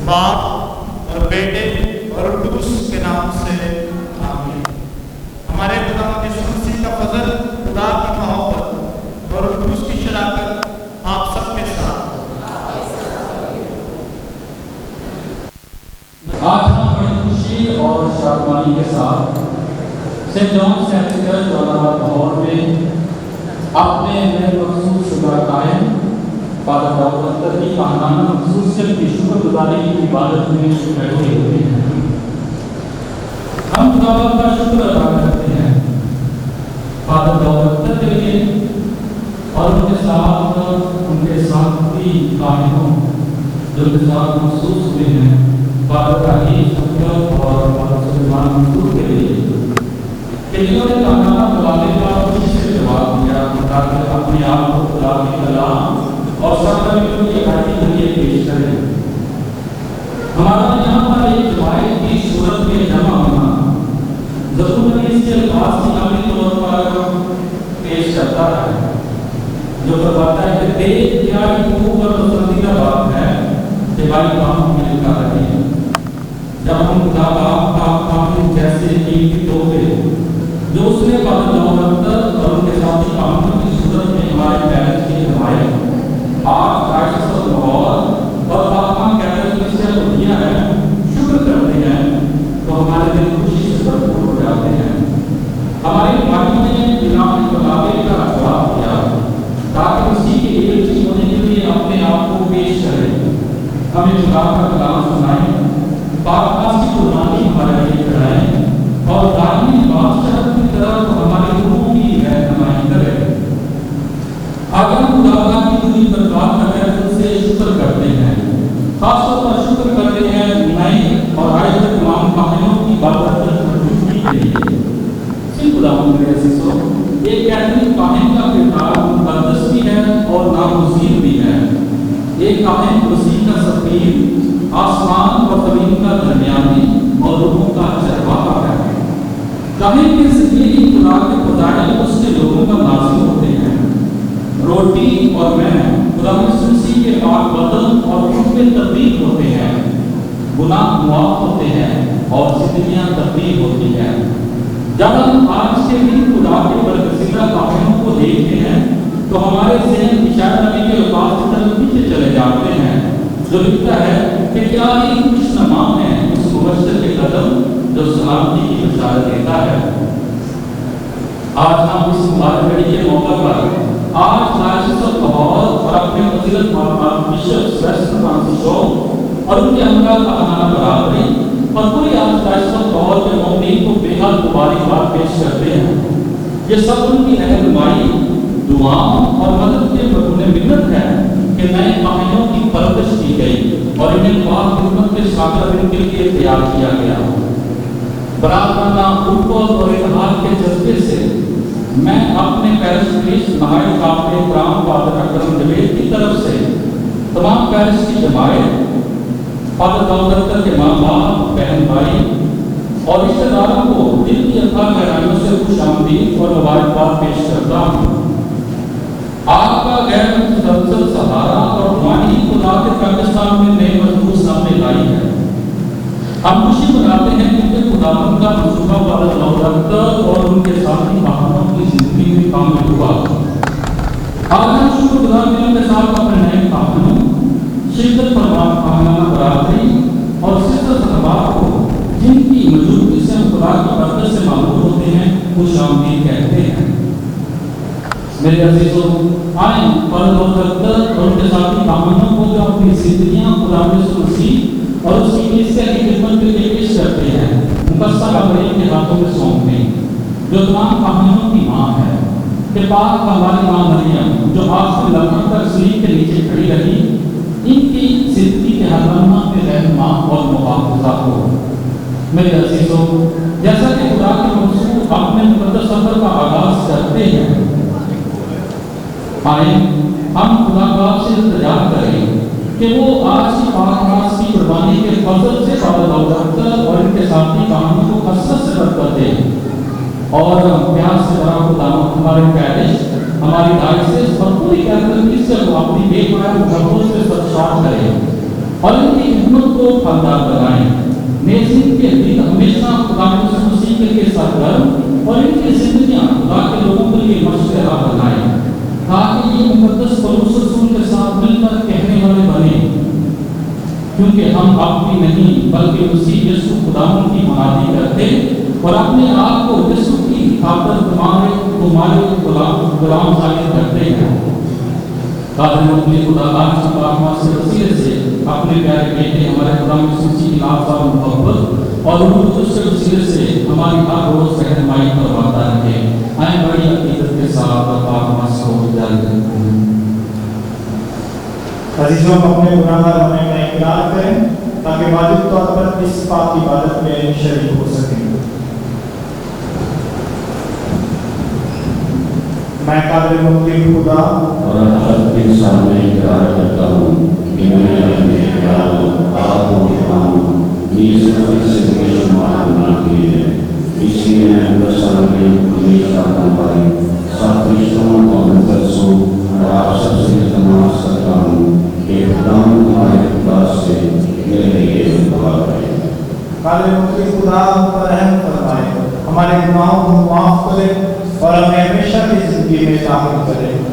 باپ اور بیٹے اور قدس کے نام سے آمین۔ ہمارے خدا یسوع مسیح کا فضل، خدا کی محبت اور قدس کی شراکت آپ سب کے ساتھ۔ آج ہم بڑی خوشی اور شادمانی کے ساتھ سینٹ جان سینٹیکل جوالاباد لاہور میں اپنے نئے مخصوص شجاع قائم فادر داؤد اختر کی ماہانہ خصوصیت کی شکر گزاری کی عبادت میں بیٹھے ہوئے ہیں۔ ہم خدا کا شکر ادا کرتے ہیں فادر داؤد اختر کے لیے اور ان کے ساتھی قائموں جو ان کے ساتھ محسوس ہوئے ہیں، فادر راہیل اور فادر سلیمان منصور کے لیے کہ جنہوں نے ماہانہ ملاقے کا خوشی سے جواب دیا تاکہ اپنے آپ کو خدا کی کلام اور سرکردوں کی اکٹھی کے لیے پیش کریں۔ ہمارا یہاں پر ایک جماعت کی صورت میں جمع ہونا ضرور نہیں، اس کے الفاظ کی عملی طور پر پیش کرتا ہے جو فرماتا ہے کہ دیکھ کیا حقوق اور پسندیدہ بات ہے کہ بھائی کام مل کر رہے ہیں۔ جب ہم خدا کا کام جیسے قیمتی تحفے جو اس نے فادر داؤد اختر اور ان کے ساتھی کاموں کی صورت میں ہمارے پیرنٹس کی حمایت آج راشد لاہور اور پاکستان کیتھولک کرسچن کو دیا ہے، شکر کرتے ہیں تو ہمارے دل خوشی سے بھرپور ہو جاتے ہیں۔ ہمارے بھائیوں نے بنا مقابلے کا جواب دیا تاکہ اسی کے ایک چیز ہونے کے لیے اپنے آپ کو پیش کریں، ہمیں خدا کا کلام سنائیں، پاک کی قربانی ہمارے لیے کرائیں اور دائمی بادشاہ کی طرف ہمارے روح کی رہنمائی کریں۔ اگر ہم خدا کی پوری برکات کا دل سے شکر کرتے ہیں، خاص طور پر شکر کرتے ہیں نئے اور آئے ہوئے تمام کاموں کی بابت کے لیے۔ خدا میرے عزیزو، ایک کیتھولک کاہن کا کردار مقدس بھی ہے اور نامزید بھی ہے۔ ایک کاہن مسیح کا سفیر، آسمان اور زمین کا درمیانی اور روحوں کا چرواہا ہے۔ کاہن کے ذریعے خدا کے فضائل اس کے لوگوں کا نازل ہوتے ہیں۔ روٹی اور میں خدا مسیح کے پاک بدن اور ان میں تبدیل ہوتے ہیں، گناہ معاف ہوتے ہیں اور زندگیاں تبدیل ہوتی ہیں۔ جب ہم آج کے دن خدا کے برگزیدہ کاموں کو دیکھتے ہیں تو ہمارے ذہن اشارہ نبی کے الفاظ کی طرف پیچھے چلے جاتے ہیں جو لکھتا ہے کہ کیا ہی خوش نما ہے اس مبشر کے قدم جو سلامتی کی بشارت دیتا ہے۔ آج ہم اس مبارک گھڑی کے موقع پر آج راشد لاہور اور اپنے فضیلت مولانا بشپ سیسٹر فرانسس اور ان کے ہمراہ خانہ برادری اور پوری آج راشد لاہور کے مومنین کو بے حد مبارکباد پیش کرتے ہیں۔ یہ سب ان کی رہنمائی، دعاؤں اور مدد کے بدون منت ہے کہ نئے کاموں کی پرورش کی گئی اور انہیں پاک خدمت کے شاگردوں کے لیے تیار کیا گیا۔ برادرانہ الفت اور اتحاد کے جذبے سے میں اپنے پیرس پریسٹ نہایت قابل احترام فادر اکرم جوید کی طرف سے تمام پیرس کی جماعت، فادر داؤد اختر کے ماں باپ، بہن بھائی اور رشتہ داروں کو دل کی اتھاہ گہرائیوں سے خوش آمدید اور مبارکباد پیش کرتا ہوں۔ آپ کا غیر مسلسل سہارا اور روحانی خدا کے پاکستان میں نئے مضبوط سامنے لائی ہے۔ ہم خوشی مناتے ہیں کیونکہ خداوند کا منصوبہ فادر داؤد اختر اور ان کے ساتھی ماہانوں کی زندگی میں کامل ہوا۔ آج ہم شکر گزار دلوں کے ساتھ اپنے نئے کاموں، شدت فرمان خانہ برادری اور سسٹر صحبات کو جن کی موجودگی سے ہم خدا کی برکت سے معمور ہوتے ہیں خوش آمدید کہتے ہیں۔ میرے عزیزو، آئیں فادر داؤد اختر اور ان کے ساتھی کاموں کو جو اپنی زندگیاں خدا یسوع مسیح اور اس کی کلیسیا کی خدمت کے لیے پیش کرتے ہیں، مقدسہ مریم کے ہاتھوں میں سونپ دیں، جو تمام کاموں کی ماں ہے، کہ پاک ہماری ماں مریم جو آخری لمحہ تک صلیب کے نیچے کھڑی رہی، ان کی زندگی کے ہر لمحہ میں رہنما اور محافظہ ہو۔ میرے عزیزو، جیسا کہ خدا کے منصور اپنے مقدس سفر کا آغاز کرتے ہیں، آئیں ہم خدا باپ سے التجا کریں کہ وہ آج کی پاک ناز کی قربانی کے فضل سے فادر داؤد اختر اور ان کے ساتھی کاموں کو کثرت سے برکت دیں اور پیار سے بڑا خدا ہمارے پیرش، ہماری ڈائسس اور پوری کیتھولک کرسچن کو اپنی بے پناہ محبت سے سرشار کرے اور ان کی خدمت کو दाग लगाएं। नेज़ीन के दिन हमेशा खुदा यीशु मसीह के लिए सरगर्म और इनकी जिंदगियां खुदा के लोगों के लिए मशवरा बनाएं, ताकि ये मुकद्दस पौलुस रसूल के साथ मिलकर कहने वाले बने, क्योंकि हम अपनी नहीं बल्कि उसी यीशु खुदावन की मनादी करते और अपने आप को यीशु की खातिर तुम्हारे गुलाम साबित करते हैं। कादिर अपने खुदा की पाकमा से वसीले से अपने प्यारे बेटे हमारे खुदा यीशु मसीह की लाजवाब मोहब्बत और उनके वसीले से हमारी हर रोज रहनुमाई करवाता रहे। आए बड़ी अकीदत के साथ पाकमा से हो जाए। अजीजों, अपने गुनाहगार होने का इकरार करें ताकि वाजिब तौर पर इस पाक इबादत में शरीक हो सकें। मैं कादिर मुक्तिल खुदा और आपके सामने इकरार करता हूँ कि मैंने अपने ख्याल, बात और काम नीज़ से शुमार ना किए हैं। इसलिए मैं अंदर में हमेशा हमारे साथ रिश्तों और मुकद्दसों और आप सबसे इल्तिमास करता हूँ कि खुदावंद हमारे खुदा से मेरे लिए दुआ करें। कादिर मुक्तिल खुदा हम पर रहम फरमाए, हमारे गुनाहों को माफ करें और हमें हमेशा की जिंदगी में शामिल करें।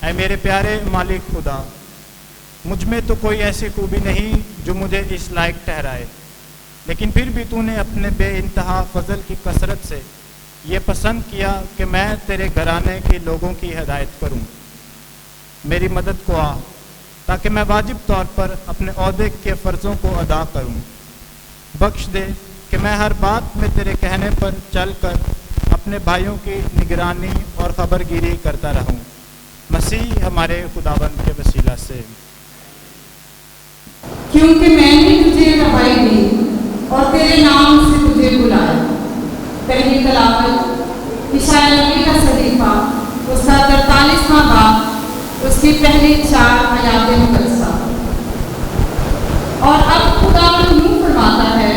اے میرے پیارے مالک خدا، مجھ میں تو کوئی ایسی خوبی نہیں جو مجھے اس لائق ٹھہرائے، لیکن پھر بھی تو نے اپنے بے انتہا فضل کی کثرت سے یہ پسند کیا کہ میں تیرے گھرانے کے لوگوں کی ہدایت کروں۔ میری مدد کو آ تاکہ میں واجب طور پر اپنے عہدے کے فرضوں کو ادا کروں۔ بخش دے کہ میں ہر بات میں تیرے کہنے پر چل کر اپنے بھائیوں کی نگرانی اور خبر گیری کرتا رہوں، مسیح ہمارے خداوند کے وسیلہ سے۔ کیونکہ میں نے تجھے رہائی دی اور تیرے نام سے تجھے بلایا۔ پہلی تلاوت اشعیا نبی کا صحیفہ اس کا 43واں باب اس کی پہلی 4 آیات مقدسہ۔ اور اب خداوند یوں فرماتا ہے،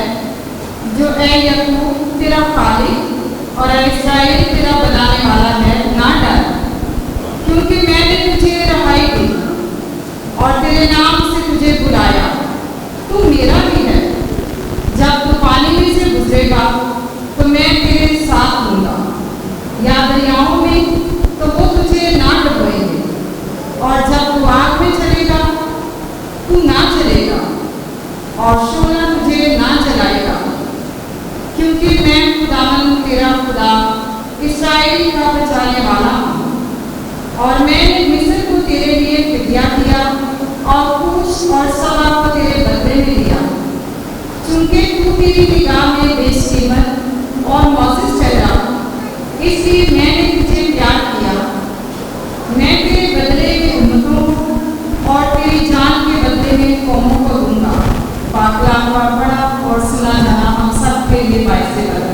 جو اے یعقوب تیرا خالق اور اے اسرائیل تیرا بنانے والا ہے، نہ ڈر، کیونکہ میں نے تجھے رہائی دی اور تیرے نام سے تجھے بلایا۔ تو میرا بھی ہے، جب تو پانی میں سے گزرے گا تو میں تیرے ساتھ ہوں گا، یا دریاؤں میں تو وہ تجھے نہ ڈبوئیں گے، اور جب تو آگ میں چلے گا تو نہ چلے گا، اور شعلہ تجھے نہ جلائے گا، کیونکہ میں خداوند تیرا خدا اسرائیل کا بچانے والا ہوں، اور میں نے مصر کو تیرے لیے فدیہ کیا اور کوش اور سبا کو تیرے بدلے میں دیا، چونکہ تو میری نگاہ میں بیش قیمت اور معزز ٹھہرا، اس لیے میں نے تجھے پیار کیا۔ میں تیرے بدلے میں امتوں اور تیری جان کے بدلے میں قوموں کو دوں گا۔ پاک کلام کا پڑھا اور سنا جانا ہم سب کے لیے باعث برکت۔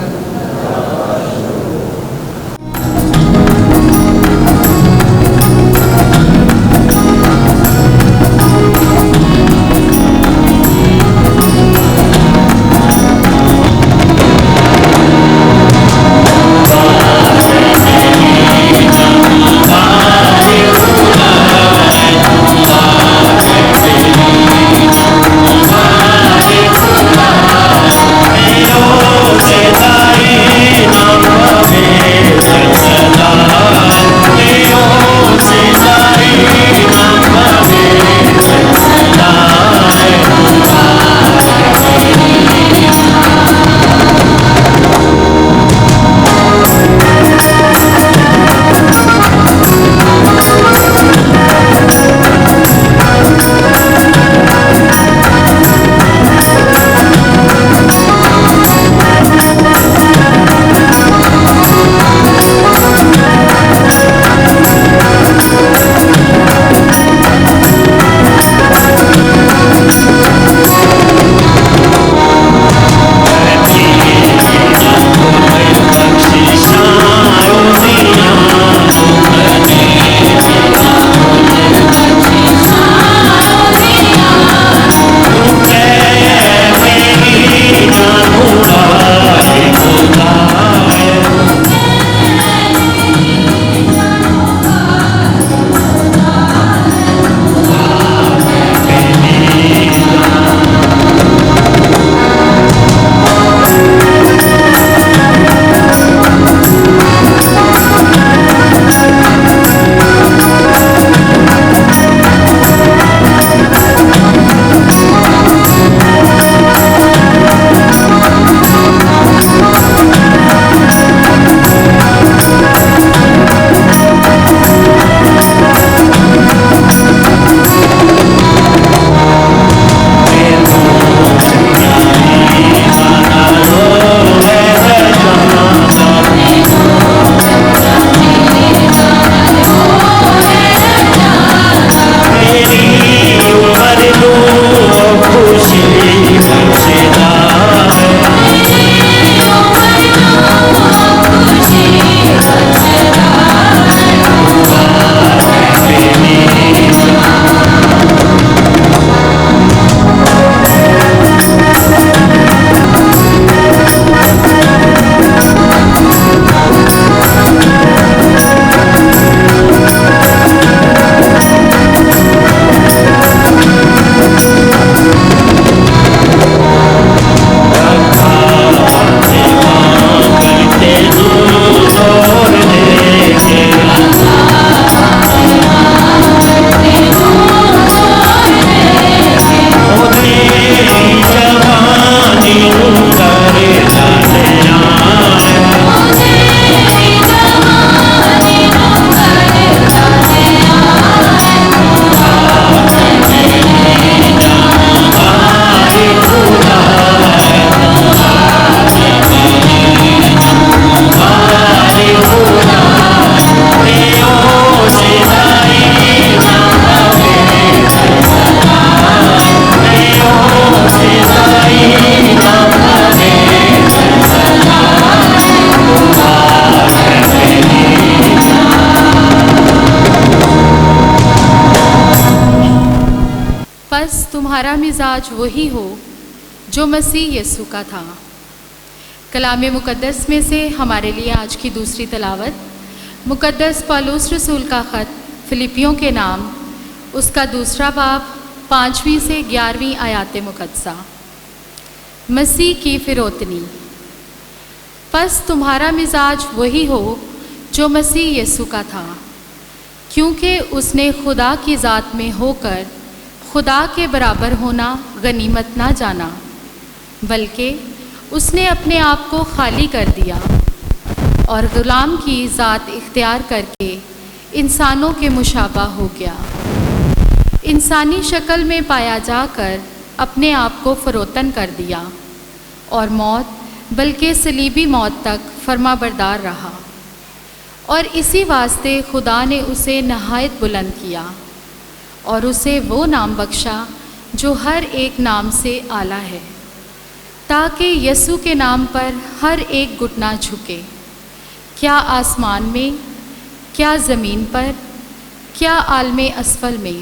तुम्हारा मिजाज वही हो जो मसीह यीशु का था। कलाम मुक़द्दस में से हमारे लिए आज की दूसरी तलावत मुक़द्दस पौलुस रसूल का ख़त फिलिपियों के नाम, उसका दूसरा बाब 5वीं से 11वीं आयात मुक़द्दसा। मसीह की फिरौतनी। बस तुम्हारा मिजाज वही हो जो मसीह यीशु का था, क्योंकि उसने खुदा की ज़ात में होकर खुदा के बराबर होना गनीमत ना जाना, बल्कि उसने अपने आप को खाली कर दिया और ग़ुलाम की ज़ात इख्तियार करके इंसानों के मुशाबा हो गया। इंसानी शक्ल में पाया जाकर अपने आप को फ़रोतन कर दिया और मौत बल्कि सलीबी मौत तक फरमाबरदार रहा, और इसी वास्ते खुदा ने उसे नहायत बुलंद किया और उसे वो नाम बख्शा जो हर एक नाम से आला है, ताकि यीशु के नाम पर हर एक घुटना झुके, क्या आसमान में, क्या ज़मीन पर, क्या आलमे असफल में,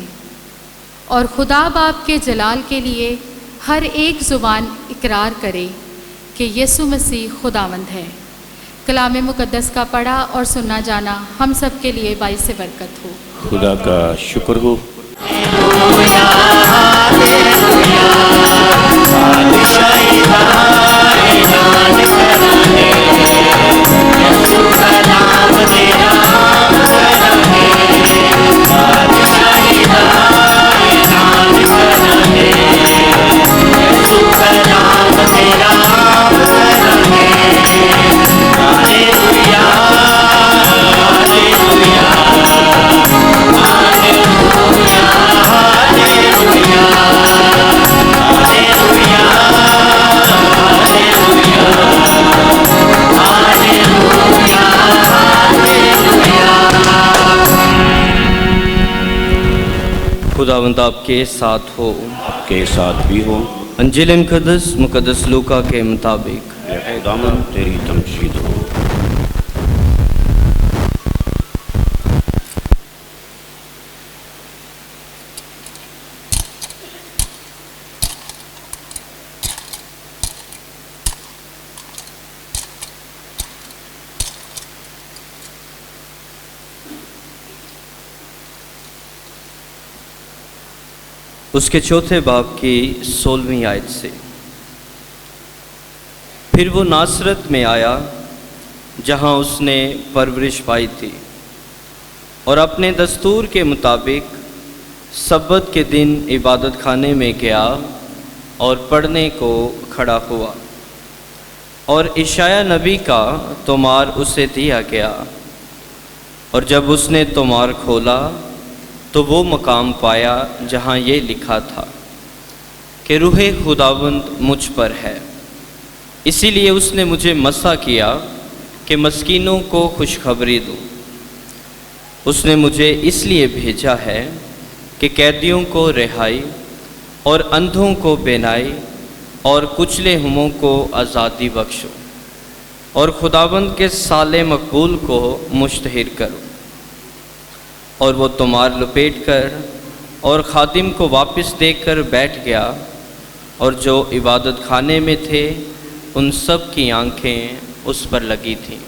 और खुदा बाप के जलाल के लिए हर एक ज़ुबान इकरार करे कि यीशु मसीह खुदावंद है। कलाम मुक़द्दस का पढ़ा और सुनना जाना हम सब के लिए बाइस बरकत हो। खुदा का शुक्र हो। खुदावंद आपके साथ हो, आपके साथ भी हो। अंजील मुक़द्दस लूका के मुताबिक। खुदावंद तेरी तमजीद हो। उसके चौथे बाब की 16वीं आयत से। फिर वो नासरत में आया जहाँ उसने परवरिश पाई थी, और अपने दस्तूर के मुताबिक सब्बत के दिन इबादत खाने में गया और पढ़ने को खड़ा हुआ, और इशाया नबी का तोमार उसे दिया गया। और जब उसने तोमार खोला तो वो मकाम पाया जहाँ ये लिखा था कि रूहे खुदावंद मुझ पर है, इसीलिए उसने मुझे मसा किया कि मस्कीनों को खुशखबरी दूँ। उसने मुझे इसलिए भेजा है कि कैदियों को रिहाई और अंधों को बेनाई और कुचले हुओं को आज़ादी बख्शो, और खुदावंद के साले मकबूल को मुश्तहिर करो। और वो तोमार लपेट कर और खादिम को वापस देकर बैठ गया, और जो इबादत खाने में थे उन सब की आंखें उस पर लगी थीं।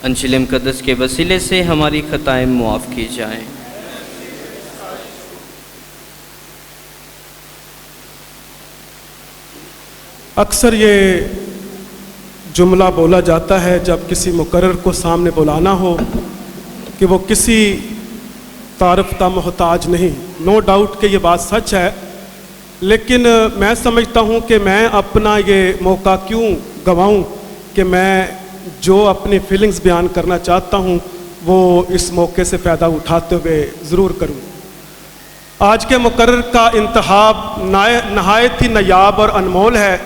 अंजील मुक़द्दस के वसीले से हमारी खताएं मुआफ़ की जाएं। अक्सर ये जुमला बोला जाता है जब किसी मुकर्रर को सामने बुलाना हो कि वो किसी तारीफ़ का मोहताज नहीं। नो डाउट कि ये बात सच है, लेकिन मैं समझता हूँ कि मैं अपना ये मौका क्यों गंवाऊँ कि मैं जो अपनी फीलिंग्स बयान करना चाहता हूँ वो इस मौके से फ़ायदा उठाते हुए ज़रूर करूँ। आज के मुकर्रर का इंतखाब नहायत ही नायाब और अनमोल है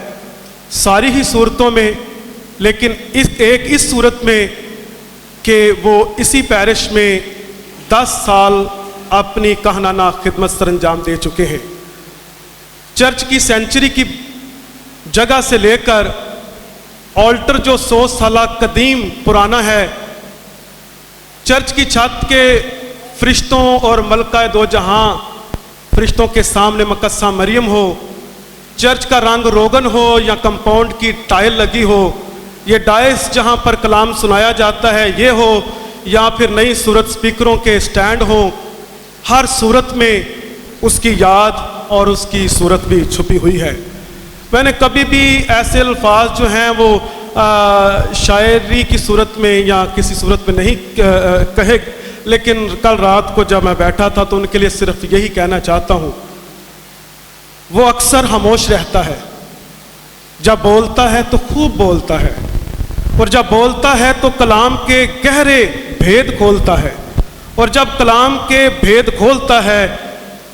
सारी ही सूरतों में, लेकिन इस सूरत में कि वो इसी पैरिश में 10 साल अपनी कहनाना खिदमत सर अंजाम दे चुके हैं। चर्च की सेंचुरी की जगह से लेकर ऑल्टर जो 100 साल कदीम पुराना है, चर्च की छत के फरिश्तों और मलका दो जहां, फरिश्तों के सामने मुकद्दसा मरियम हो, चर्च का रंग रोगन हो या कंपाउंड की टाइल लगी हो, ये डाइस जहां पर कलाम सुनाया जाता है ये हो, या फिर नई सूरत स्पीकरों के स्टैंड हो, हर सूरत में उसकी याद और उसकी सूरत भी छुपी हुई है। मैंने कभी भी ऐसे अल्फाज जो हैं वो शायरी की सूरत में या किसी सूरत में नहीं कहे, लेकिन कल रात को जब मैं बैठा था तो उनके लिए सिर्फ यही कहना चाहता हूँ, वो अक्सर खामोश रहता है, जब बोलता है तो खूब बोलता है, और जब बोलता है तो कलाम के गहरे भेद खोलता है, और जब कलाम के भेद खोलता है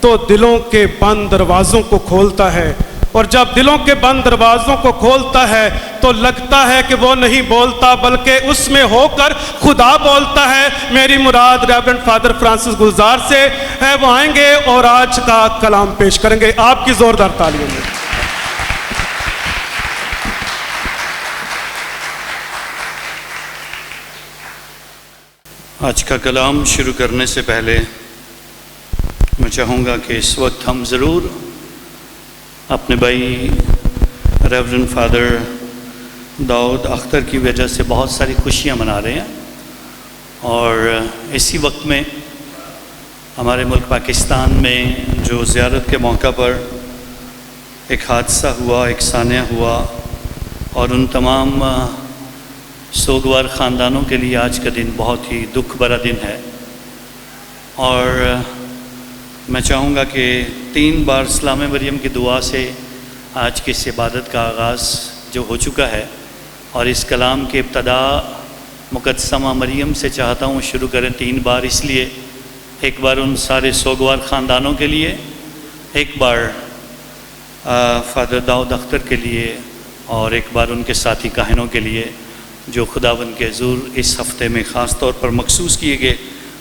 तो दिलों के बंद दरवाज़ों को खोलता है, और जब दिलों के बंद दरवाज़ों को खोलता है तो लगता है कि वो नहीं बोलता बल्कि उसमें होकर खुदा बोलता है। मेरी मुराद रेवरेंड फादर फ्रांसिस गुलजार से है, वो आएंगे और आज का कलाम पेश करेंगे। आपकी ज़ोरदार तालियों में। आज का कलाम शुरू करने से पहले मैं चाहूँगा कि इस वक्त हम ज़रूर अपने भाई रेवरेंड फादर दाऊद अख्तर की वजह से बहुत सारी खुशियाँ मना रहे हैं, और इसी वक्त में हमारे मुल्क पाकिस्तान में जो ज़ियारत के मौका पर एक हादसा हुआ, एक सानिया हुआ, और उन तमाम सोगवार ख़ानदानों के लिए आज का दिन बहुत ही दुख भरा दिन है। और मैं चाहूँगा कि 3 बार सलाम मरियम की दुआ से आज की इस इबादत का आगाज़ जो हो चुका है, और इस कलाम की इब्तदा मुकद्दसा मरियम से चाहता हूँ शुरू करें 3 बार, इसलिए एक बार उन सारे सोगवार ख़ानदानों के लिए, एक बार फादर दाऊद अख्तर के लिए, और एक बार उनके साथी काहिनों के लिए जो खुदावंद के हुज़ूर इस हफ़्ते में ख़ास तौर पर मखसूस किए गए,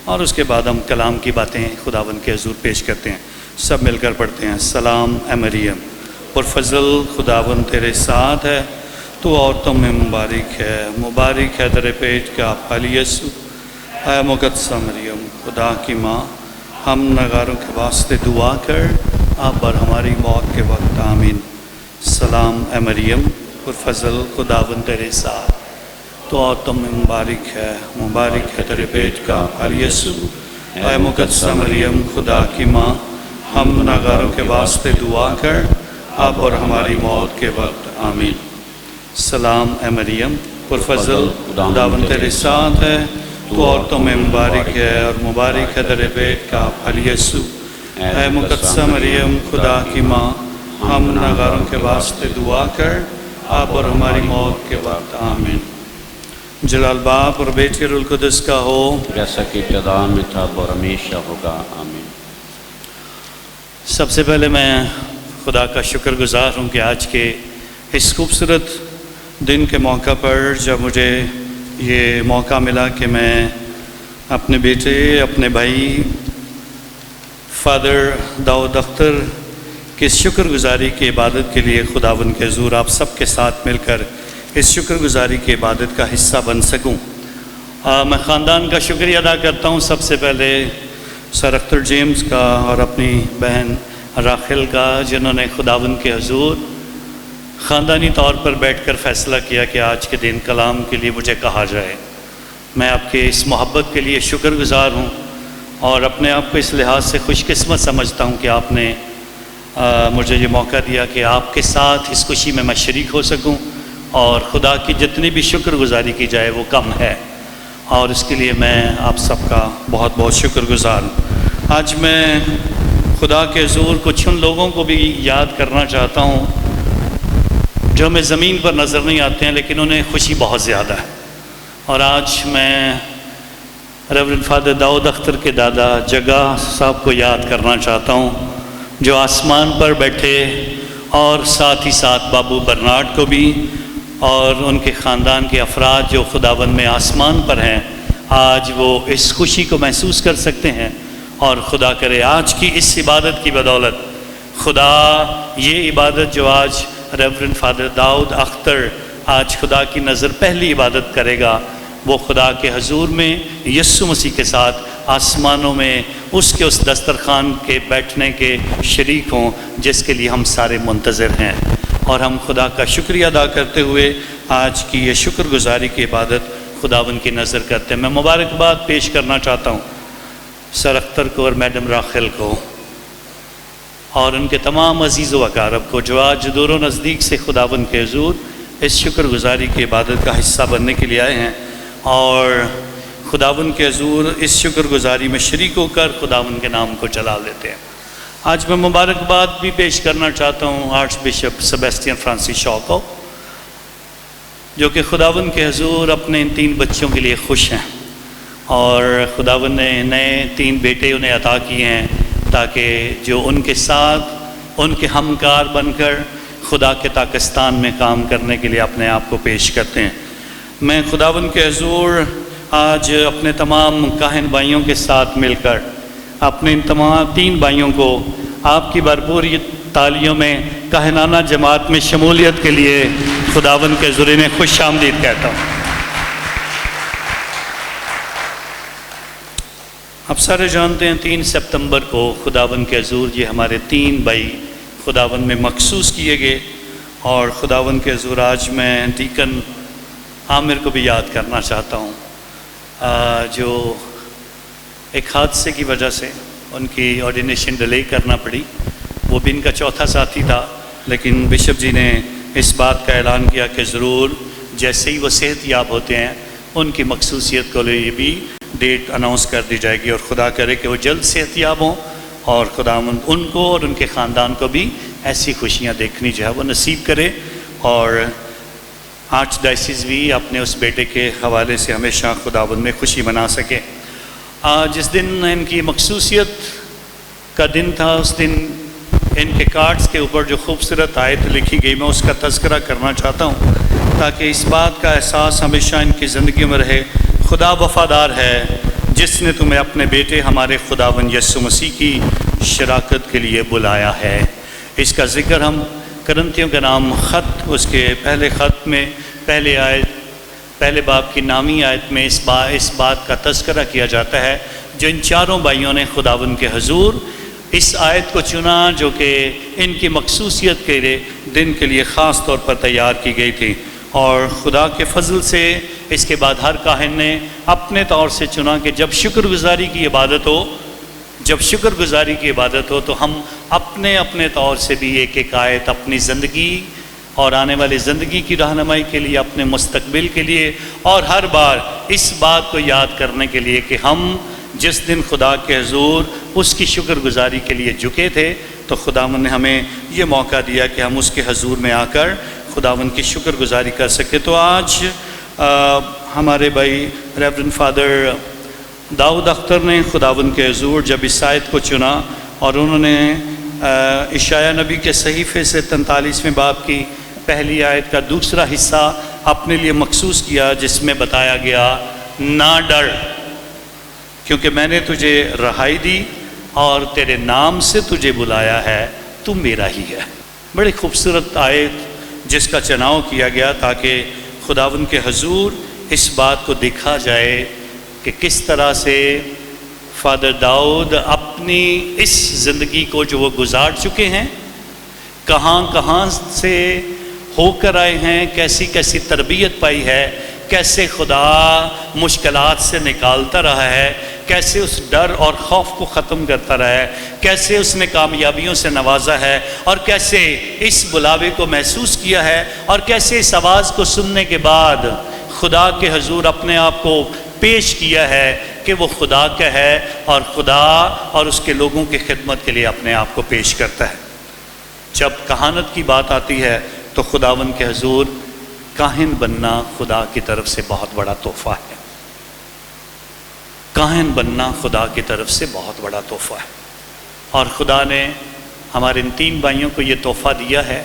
और उसके बाद हम कलाम की बातें खुदावंद के हुज़ूर पेश करते हैं। सब मिलकर पढ़ते हैं। सलाम ए मरियम, पुरफ़ज़ल खुदावंद तेरे साथ है, तो औरतों में मुबारक है तेरे पेट का फल यीशु। ऐ मुक़द्दसा मरियम खुदा की माँ, हम नगारों के वास्ते दुआ कर आप पर हमारी मौत के वक्त आमीन। सलाम ए मरियम, पुरफ़ज़ल खुदावंद तेरे साथ, तो औरतों में मुबारक है तेरे पेट का फल यीशु। ऐ मुक़द्दसा मरियम खुदा की माँ, हम गुनहगारों के वास्ते दुआ कर अब और हमारी मौत के वक्त आमीन। सलाम ए मरियम, पुरफ़ज़ल खुदावंद तेरे साथ है, तो औरतों में मुबारक है और मुबारक है तेरे पेट का फल यीशु। ऐ मुक़द्दसा मरियम खुदा की माँ, हम गुनहगारों के वास्ते दुआ कर अब और हमारी मौत के वक्त आमीन। जलाल बाप और बेटे रूह कुदस का हो, जैसा कि इब्तिदा में था और हमेशा होगा, आमीन। सबसे पहले मैं खुदा का शुक्रगुजार हूँ कि आज के इस खूबसूरत दिन के मौका पर जब मुझे ये मौका मिला कि मैं अपने बेटे, अपने भाई फादर दाऊद अख्तर की शुक्रगुजारी की इबादत के लिए खुदावंद के हुज़ूर आप सबके साथ मिलकर इस शुक्रगुजारी की इबादत का हिस्सा बन सकूं। मैं ख़ानदान का शुक्रिया अदा करता हूं, सबसे पहले सर अख्तर जेम्स का और अपनी बहन राखिल का, जिन्होंने खुदावंद के हुज़ूर ख़ानदानी तौर पर बैठकर फ़ैसला किया कि आज के दिन कलाम के लिए मुझे कहा जाए। मैं आपके इस मोहब्बत के लिए शुक्रगुजार हूँ और अपने आप को इस लिहाज से खुशकिस्मत समझता हूँ कि आपने मुझे ये मौका दिया कि आपके साथ इस खुशी में मैं शरीक हो सकूँ, और खुदा की जितनी भी शुक्रगुजारी की जाए वो कम है, और इसके लिए मैं आप सबका बहुत बहुत शुक्रगुजार हूँ। आज मैं खुदा के हुज़ूर कुछ उन लोगों को भी याद करना चाहता हूँ जो हमें ज़मीन पर नज़र नहीं आते हैं लेकिन उन्हें खुशी बहुत ज़्यादा है। और आज मैं रेवरेंड फादर दाऊद अख्तर के दादा जगा साहब को याद करना चाहता हूँ जो आसमान पर बैठे, और साथ ही साथ बाबू बर्नार्ड को भी, और उनके ख़ानदान के अफराद जो खुदावंद में आसमान पर हैं, आज वो इस खुशी को महसूस कर सकते हैं। और खुदा करे आज की इस इबादत की बदौलत खुदा ये इबादत जो आज रेवरेंड फादर दाऊद अख्तर आज खुदा की नज़र पहली इबादत करेगा, वो खुदा के हुज़ूर में यीशु मसीह के साथ آسمانوں میں اس کے اس دسترخوان کے بیٹھنے کے شریک ہوں جس کے لیے ہم سارے منتظر ہیں۔ اور ہم خدا کا شکریہ ادا کرتے ہوئے آج کی یہ شکر گزاری کی عبادت خداوند کی نظر کرتے ہیں۔ میں مبارکباد پیش کرنا چاہتا ہوں سر اختر کو اور میڈم راخل کو اور ان کے تمام عزیز و اقارب کو جو آج دور و نزدیک سے خداوند کے حضور اس شکر گزاری کی عبادت کا حصہ بننے کے لیے آئے ہیں اور خداوند کے حضور اس شکر گزاری میں شریک ہو کر خداوند کے نام کو جلال دیتے ہیں۔ آج میں مبارکباد بھی پیش کرنا چاہتا ہوں آرچ بشپ سیباسٹین فرانسس شاہ کو، جو کہ خداوند کے حضور اپنے ان 3 بچوں کے لیے خوش ہیں اور خداوند نے نئے 3 بیٹے انہیں عطا کیے ہیں تاکہ جو ان کے ساتھ ان کے ہمکار بن کر خدا کے پاکستان میں کام کرنے کے لیے اپنے آپ کو پیش کرتے ہیں۔ میں خداوند کے حضور آج اپنے تمام کاہن بھائیوں کے ساتھ مل کر اپنے ان تمام 3 بھائیوں کو آپ کی بھرپور تالیوں میں کاہنانہ جماعت میں شمولیت کے لیے خداوند کے حضور میں خوش آمدید کہتا ہوں۔ اب سارے جانتے ہیں 3 سپتمبر کو خداوند کے حضور یہ ہمارے 3 بھائی خداوند میں مخصوص کیے گئے اور خداوند کے حضور آج میں ڈیکن عامر کو بھی یاد کرنا چاہتا ہوں جو ایک حادثے کی وجہ سے ان کی آرڈینیشن ڈیلے کرنا پڑی۔ وہ بھی ان کا چوتھا ساتھی تھا، لیکن بشپ جی نے اس بات کا اعلان کیا کہ ضرور جیسے ہی وہ صحت یاب ہوتے ہیں ان کی مخصوصیت کو لیے بھی ڈیٹ اناؤنس کر دی جائے گی اور خدا کرے کہ وہ جلد صحت یاب ہوں اور خداوند ان کو اور ان کے خاندان کو بھی ایسی خوشیاں دیکھنی جو ہے وہ نصیب کرے اور آرچ ڈائسس بھی اپنے اس بیٹے کے حوالے سے ہمیشہ خداوند میں خوشی منا سکے۔ جس دن ان کی مخصوصیت کا دن تھا اس دن ان کے کارڈز کے اوپر جو خوبصورت آیت لکھی گئی میں اس کا تذکرہ کرنا چاہتا ہوں تاکہ اس بات کا احساس ہمیشہ ان کی زندگی میں رہے۔ خدا وفادار ہے جس نے تمہیں اپنے بیٹے ہمارے خداوند یسوع مسیح کی شراکت کے لیے بلایا ہے۔ اس کا ذکر ہم کرنتھیوں کا نام خط اس کے پہلے خط میں پہلے باب کی نامی آیت میں اس بات کا تذکرہ کیا جاتا ہے جو ان 4 بھائیوں نے خداوند کے حضور اس آیت کو چنا جو کہ ان کی مخصوصیت کے دن کے لیے خاص طور پر تیار کی گئی تھی اور خدا کے فضل سے اس کے بعد ہر کاہن نے اپنے طور سے چنا کہ جب شکر گزاری کی عبادت ہو تو ہم اپنے طور سے بھی ایک آیت اپنی زندگی اور آنے والی زندگی کی رہنمائی کے لیے اپنے مستقبل کے لیے اور ہر بار اس بات کو یاد کرنے کے لیے کہ ہم جس دن خدا کے حضور اس کی شکر گزاری کے لیے جھکے تھے تو خداوند نے ہمیں یہ موقع دیا کہ ہم اس کے حضور میں آ کر خداوند کی شکر گزاری کر سکے۔ تو آج ہمارے بھائی ریورنڈ فادر داؤد اختر نے خداوند کے حضور جب اس آیت کو چنا اور انہوں نے اشعیاء نبی کے صحیفے سے 43ویں باب کی پہلی آیت کا دوسرا حصہ اپنے لیے مخصوص کیا جس میں بتایا گیا نہ ڈر کیونکہ میں نے تجھے رہائی دی اور تیرے نام سے تجھے بلایا ہے تو میرا ہی ہے۔ بڑی خوبصورت آیت جس کا چناؤ کیا گیا تاکہ خداوند کے حضور اس بات کو دیکھا جائے کہ کس طرح سے فادر داؤد اپنی اس زندگی کو جو وہ گزار چکے ہیں کہاں سے ہو کر آئے ہیں، کیسی تربیت پائی ہے، کیسے خدا مشکلات سے نکالتا رہا ہے، کیسے اس ڈر اور خوف کو ختم کرتا رہا ہے، کیسے اس نے کامیابیوں سے نوازا ہے اور کیسے اس بلاوے کو محسوس کیا ہے اور کیسے اس آواز کو سننے کے بعد خدا کے حضور اپنے آپ کو پیش کیا ہے کہ وہ خدا کا ہے اور خدا اور اس کے لوگوں کی خدمت کے لیے اپنے آپ کو پیش کرتا ہے۔ جب کہانت کی بات آتی ہے تو خداوند کے حضور کاہن بننا خدا کی طرف سے بہت بڑا تحفہ ہے۔ کاہن بننا خدا کی طرف سے بہت بڑا تحفہ ہے اور خدا نے ہمارے ان 3 بھائیوں کو یہ تحفہ دیا ہے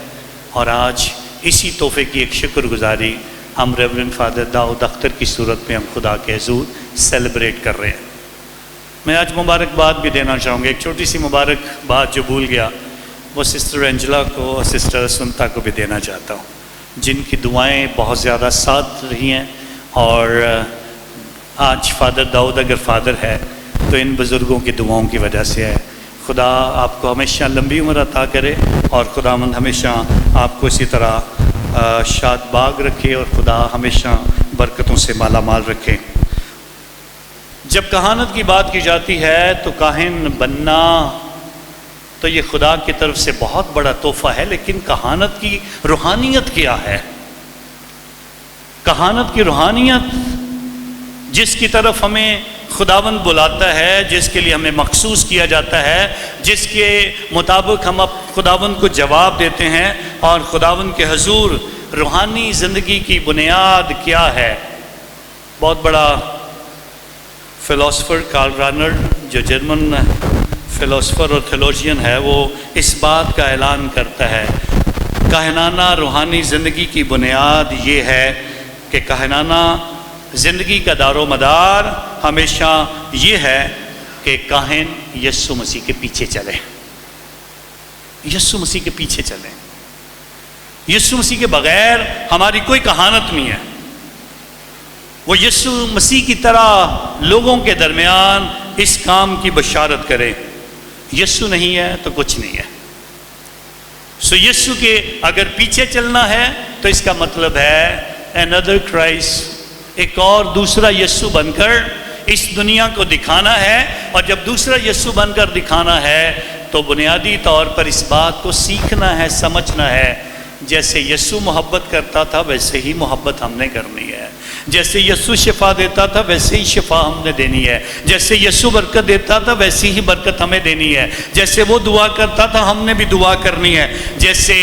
اور آج اسی تحفے کی ایک شکر گزاری ہم ریورنڈ فادر داؤد اختر کی صورت میں ہم خدا کے حضور سیلیبریٹ کر رہے ہیں۔ میں آج مبارکباد بھی دینا چاہوں گا، ایک چھوٹی سی مبارکباد جو بھول گیا وہ سسٹر انجلا کو اور سسٹر سنتا کو بھی دینا چاہتا ہوں جن کی دعائیں بہت زیادہ ساتھ رہی ہیں اور آج فادر داؤد اگر فادر ہے تو ان بزرگوں کی دعاؤں کی وجہ سے ہے۔ خدا آپ کو ہمیشہ لمبی عمر عطا کرے اور خداوند ہمیشہ آپ کو اسی طرح شاد باغ رکھے اور خدا ہمیشہ برکتوں سے مالا مال رکھے۔ جب کہانت کی بات کی جاتی ہے تو کاہن بننا تو یہ خدا کی طرف سے بہت بڑا تحفہ ہے، لیکن کہانت کی روحانیت کیا ہے؟ کہانت کی روحانیت جس کی طرف ہمیں خداوند بلاتا ہے، جس کے لیے ہمیں مخصوص کیا جاتا ہے، جس کے مطابق ہم خداوند کو جواب دیتے ہیں، اور خداوند کے حضور روحانی زندگی کی بنیاد کیا ہے؟ بہت بڑا فلاسفر کارل رانرڈ جو جرمن فلاسفر اور تھیولوجین ہے، وہ اس بات کا اعلان کرتا ہے، کاہنانہ روحانی زندگی کی بنیاد یہ ہے کہ کاہنانہ زندگی کا دار و مدار ہمیشہ یہ ہے کہ کاہن یسوع مسیح کے پیچھے چلے، یسوع مسیح کے پیچھے چلیں۔ یسوع مسیح کے بغیر ہماری کوئی کہانت نہیں ہے۔ وہ یسوع مسیح کی طرح لوگوں کے درمیان اس کام کی بشارت کرے۔ یسوع نہیں ہے تو کچھ نہیں ہے۔ سو یسوع کے اگر پیچھے چلنا ہے تو اس کا مطلب ہے another Christ، ایک اور دوسرا یسوع بن کر اس دنیا کو دکھانا ہے، اور جب دوسرا یسوع بن کر دکھانا ہے تو بنیادی طور پر اس بات کو سیکھنا ہے، سمجھنا ہے، جیسے یسوع محبت کرتا تھا ویسے ہی محبت ہم نے کرنی ہے، جیسے یسوع شفا دیتا تھا ویسے ہی شفا ہم نے دینی ہے، جیسے یسوع برکت دیتا تھا ویسے ہی برکت ہمیں دینی ہے، جیسے وہ دعا کرتا تھا ہم نے بھی دعا کرنی ہے، جیسے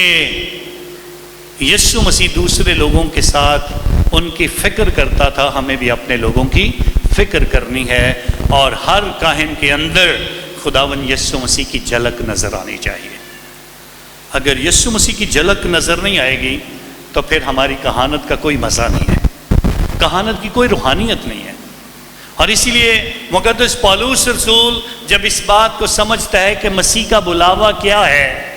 یسوع مسیح دوسرے لوگوں کے ساتھ ان کی فکر کرتا تھا ہمیں بھی اپنے لوگوں کی فکر کرنی ہے، اور ہر کاہن کے اندر خداوند یسوع مسیح کی جھلک نظر آنی چاہیے۔ اگر یسوع مسیح کی جھلک نظر نہیں آئے گی تو پھر ہماری کہانت کا کوئی مزہ نہیں ہے، کہانت کی کوئی روحانیت نہیں ہے۔ اور اسی لیے مقدس پالوس رسول جب اس بات کو سمجھتا ہے کہ مسیح کا بلاوا کیا ہے،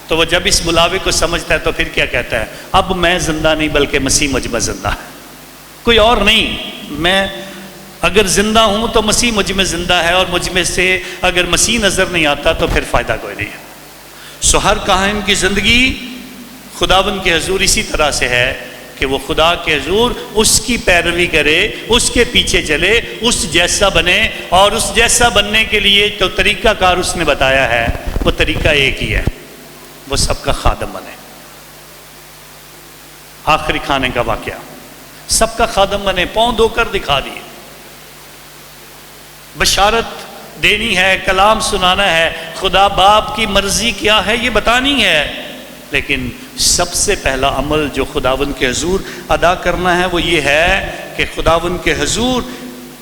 تو وہ جب اس بلاوے کو سمجھتا ہے تو پھر کیا کہتا ہے؟ اب میں زندہ نہیں بلکہ مسیح مجھ میں زندہ ہے، کوئی اور نہیں۔ میں اگر زندہ ہوں تو مسیح مجھ میں زندہ ہے، اور مجھ میں سے اگر مسیح نظر نہیں آتا تو پھر فائدہ کوئی نہیں ہے۔ سو ہر کاہن کی زندگی خداوند کے حضور اسی طرح سے ہے کہ وہ خدا کے حضور اس کی پیروی کرے، اس کے پیچھے چلے، اس جیسا بنے، اور اس جیسا بننے کے لیے جو طریقہ کار اس نے بتایا ہے وہ طریقہ ایک ہی ہے، وہ سب کا خادم بنے۔ آخری کھانے کا واقعہ، سب کا خادم بنے، پاؤں دھو کر دکھا دیے، بشارت دینی ہے، کلام سنانا ہے، خدا باپ کی مرضی کیا ہے یہ بتانی ہے، لیکن سب سے پہلا عمل جو خداوند کے حضور ادا کرنا ہے وہ یہ ہے کہ خداوند کے حضور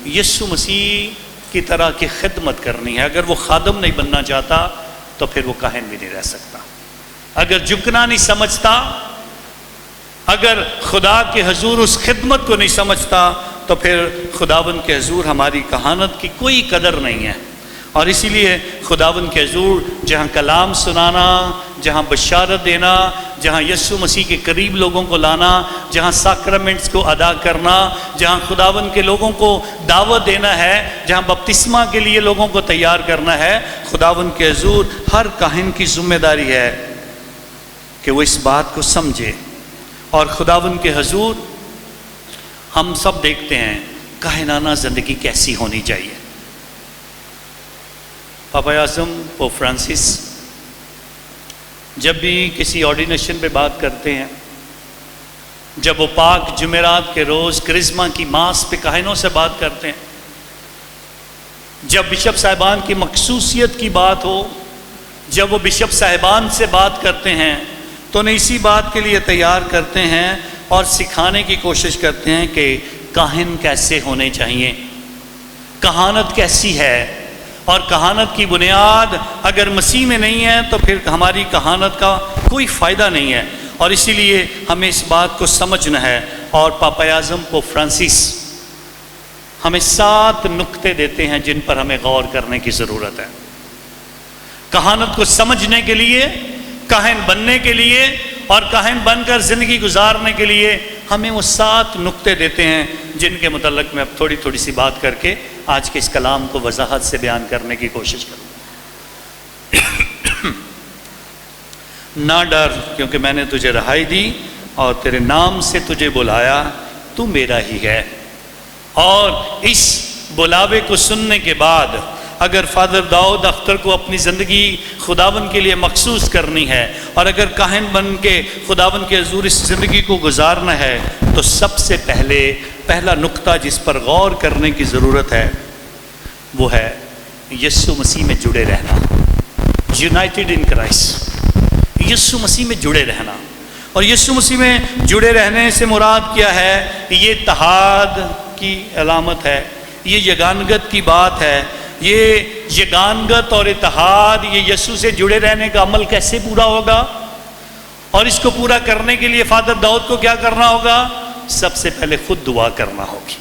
یسوع مسیح کی طرح کی خدمت کرنی ہے۔ اگر وہ خادم نہیں بننا چاہتا تو پھر وہ کاہن بھی نہیں رہ سکتا۔ اگر جھکنا نہیں سمجھتا، اگر خدا کے حضور اس خدمت کو نہیں سمجھتا تو پھر خداوند کے حضور ہماری کہانت کی کوئی قدر نہیں ہے۔ اور اسی لیے خداوند کے حضور جہاں کلام سنانا، جہاں بشارت دینا، جہاں یسوع مسیح کے قریب لوگوں کو لانا، جہاں ساکرمنٹس کو ادا کرنا، جہاں خداوند کے لوگوں کو دعوت دینا ہے، جہاں بپتسمہ کے لیے لوگوں کو تیار کرنا ہے، خداوند کے حضور ہر کاہن کی ذمہ داری ہے کہ وہ اس بات کو سمجھے۔ اور خداوند کے حضور ہم سب دیکھتے ہیں کاہنانہ زندگی کیسی ہونی چاہیے۔ پاپا اعظم پوپ فرانسس جب بھی کسی آرڈینیشن پہ بات کرتے ہیں، جب وہ پاک جمعرات کے روز کرزما کی ماس پہ کاہنوں سے بات کرتے ہیں، جب بشپ صاحبان کی مخصوصیت کی بات ہو، جب وہ بشپ صاحبان سے بات کرتے ہیں تو انہیں اسی بات کے لیے تیار کرتے ہیں اور سکھانے کی کوشش کرتے ہیں کہ کاہن کیسے ہونے چاہیے، کہانت کیسی ہے، اور کہانت کی بنیاد اگر مسیح میں نہیں ہے تو پھر ہماری کہانت کا کوئی فائدہ نہیں ہے۔ اور اسی لیے ہمیں اس بات کو سمجھنا ہے، اور پاپا اعظم پوپ فرانسس ہمیں 7 نقطے دیتے ہیں جن پر ہمیں غور کرنے کی ضرورت ہے۔ کہانت کو سمجھنے کے لیے، کاہن بننے کے لیے، اور کاہن بن کر زندگی گزارنے کے لیے ہمیں وہ 7 نقطے دیتے ہیں جن کے متعلق میں اب تھوڑی تھوڑی سی بات کر کے آج کے اس کلام کو وضاحت سے بیان کرنے کی کوشش کروں۔ نہ ڈر، کیونکہ میں نے تجھے رہائی دی اور تیرے نام سے تجھے بلایا، تو میرا ہی ہے۔ اور اس بلاوے کو سننے کے بعد اگر فادر داؤد اختر کو اپنی زندگی خداوند کے لیے مخصوص کرنی ہے اور اگر کاہن بن کے خداوند کے حضور اس زندگی کو گزارنا ہے تو سب سے پہلا نقطہ جس پر غور کرنے کی ضرورت ہے وہ ہے یسوع مسیح میں جڑے رہنا، یونائٹڈ ان کرائسٹ، یسوع مسیح میں جڑے رہنا۔ اور یسوع مسیح میں جڑے رہنے سے مراد کیا ہے؟ یہ اتحاد کی علامت ہے، یہ یگانگت کی بات ہے۔ یہ یگانگت اور اتحاد، یہ یسوع سے جڑے رہنے کا عمل کیسے پورا ہوگا؟ اور اس کو پورا کرنے کے لیے فادر داؤد کو کیا کرنا ہوگا؟ سب سے پہلے خود دعا کرنا ہوگی،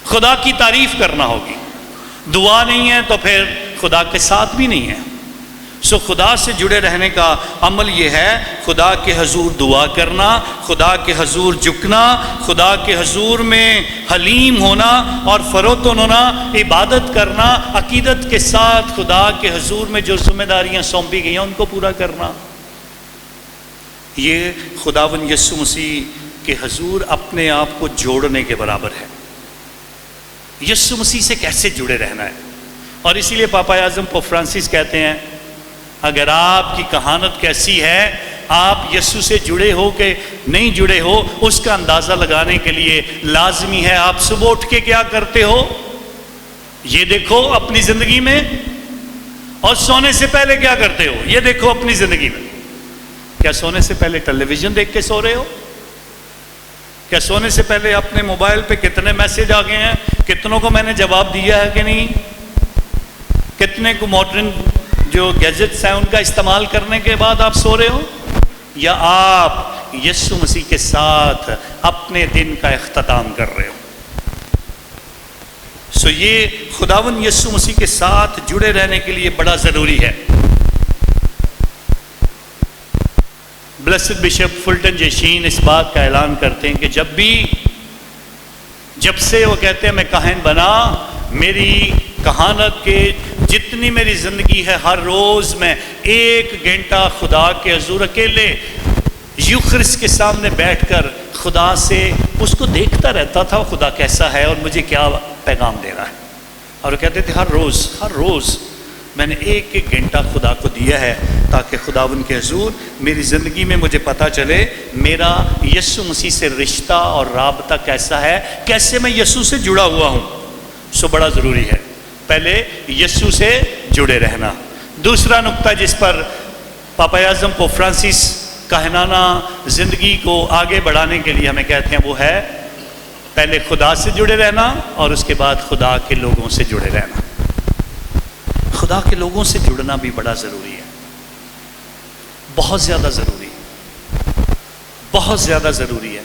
خدا کی تعریف کرنا ہوگی۔ دعا نہیں ہے تو پھر خدا کے ساتھ بھی نہیں ہے۔ سو خدا سے جڑے رہنے کا عمل یہ ہے خدا کے حضور دعا کرنا، خدا کے حضور جھکنا، خدا کے حضور میں حلیم ہونا اور فروتن ہونا، عبادت کرنا، عقیدت کے ساتھ خدا کے حضور میں جو ذمہ داریاں سونپی گئی ہیں ان کو پورا کرنا۔ یہ خداوند یسوع مسیح کے حضور اپنے آپ کو جوڑنے کے برابر ہے۔ یسوع مسیح سے کیسے جڑے رہنا ہے؟ اور اسی لیے پاپا اعظم پوپ فرانسس کہتے ہیں اگر آپ کی کہانت کیسی ہے، آپ یسوع سے جڑے ہو کہ نہیں جڑے ہو، اس کا اندازہ لگانے کے لیے لازمی ہے آپ صبح اٹھ کے کیا کرتے ہو یہ دیکھو اپنی زندگی میں، اور سونے سے پہلے کیا کرتے ہو یہ دیکھو اپنی زندگی میں۔ کیا سونے سے پہلے ٹیلی ویژن دیکھ کے سو رہے ہو؟ کیا سونے سے پہلے اپنے موبائل پہ کتنے میسج آ گئے ہیں، کتنوں کو میں نے جواب دیا ہے کہ نہیں؟ کتنے کو ماڈرن جو گیجٹس ہیں ان کا استعمال کرنے کے بعد آپ سو رہے ہو؟ یا آپ یسوع مسیح کے ساتھ اپنے دن کا اختتام کر رہے ہو؟ سو یہ خداوند یسوع مسیح کے ساتھ جڑے رہنے کے لیے بڑا ضروری ہے۔ بلیسڈ بشپ فلٹن جیشین اس بات کا اعلان کرتے ہیں کہ جب سے وہ کہتے ہیں میں کاہن بنا، میری کہانت کے جتنی میری زندگی ہے ہر روز میں 1 گھنٹہ خدا کے حضور اکیلے یوخرس کے سامنے بیٹھ کر خدا سے اس کو دیکھتا رہتا تھا، خدا کیسا ہے اور مجھے کیا پیغام دے رہا ہے۔ اور وہ کہتے تھے ہر روز میں نے 1 گھنٹہ خدا کو دیا ہے تاکہ خداوند کے حضور میری زندگی میں مجھے پتہ چلے میرا یسوع مسیح سے رشتہ اور رابطہ کیسا ہے، کیسے میں یسوع سے جڑا ہوا ہوں۔ سو بڑا ضروری ہے پہلے یسوع سے جڑے رہنا۔ دوسرا نقطہ جس پر پاپا اعظم پوپ فرانسس کاہنانہ زندگی کو آگے بڑھانے کے لیے ہمیں کہتے ہیں وہ ہے پہلے خدا سے جڑے رہنا اور اس کے بعد خدا کے لوگوں سے جڑے رہنا۔ خدا کے لوگوں سے جڑنا بھی بڑا ضروری ہے، بہت زیادہ ضروری ہے، بہت زیادہ ضروری ہے۔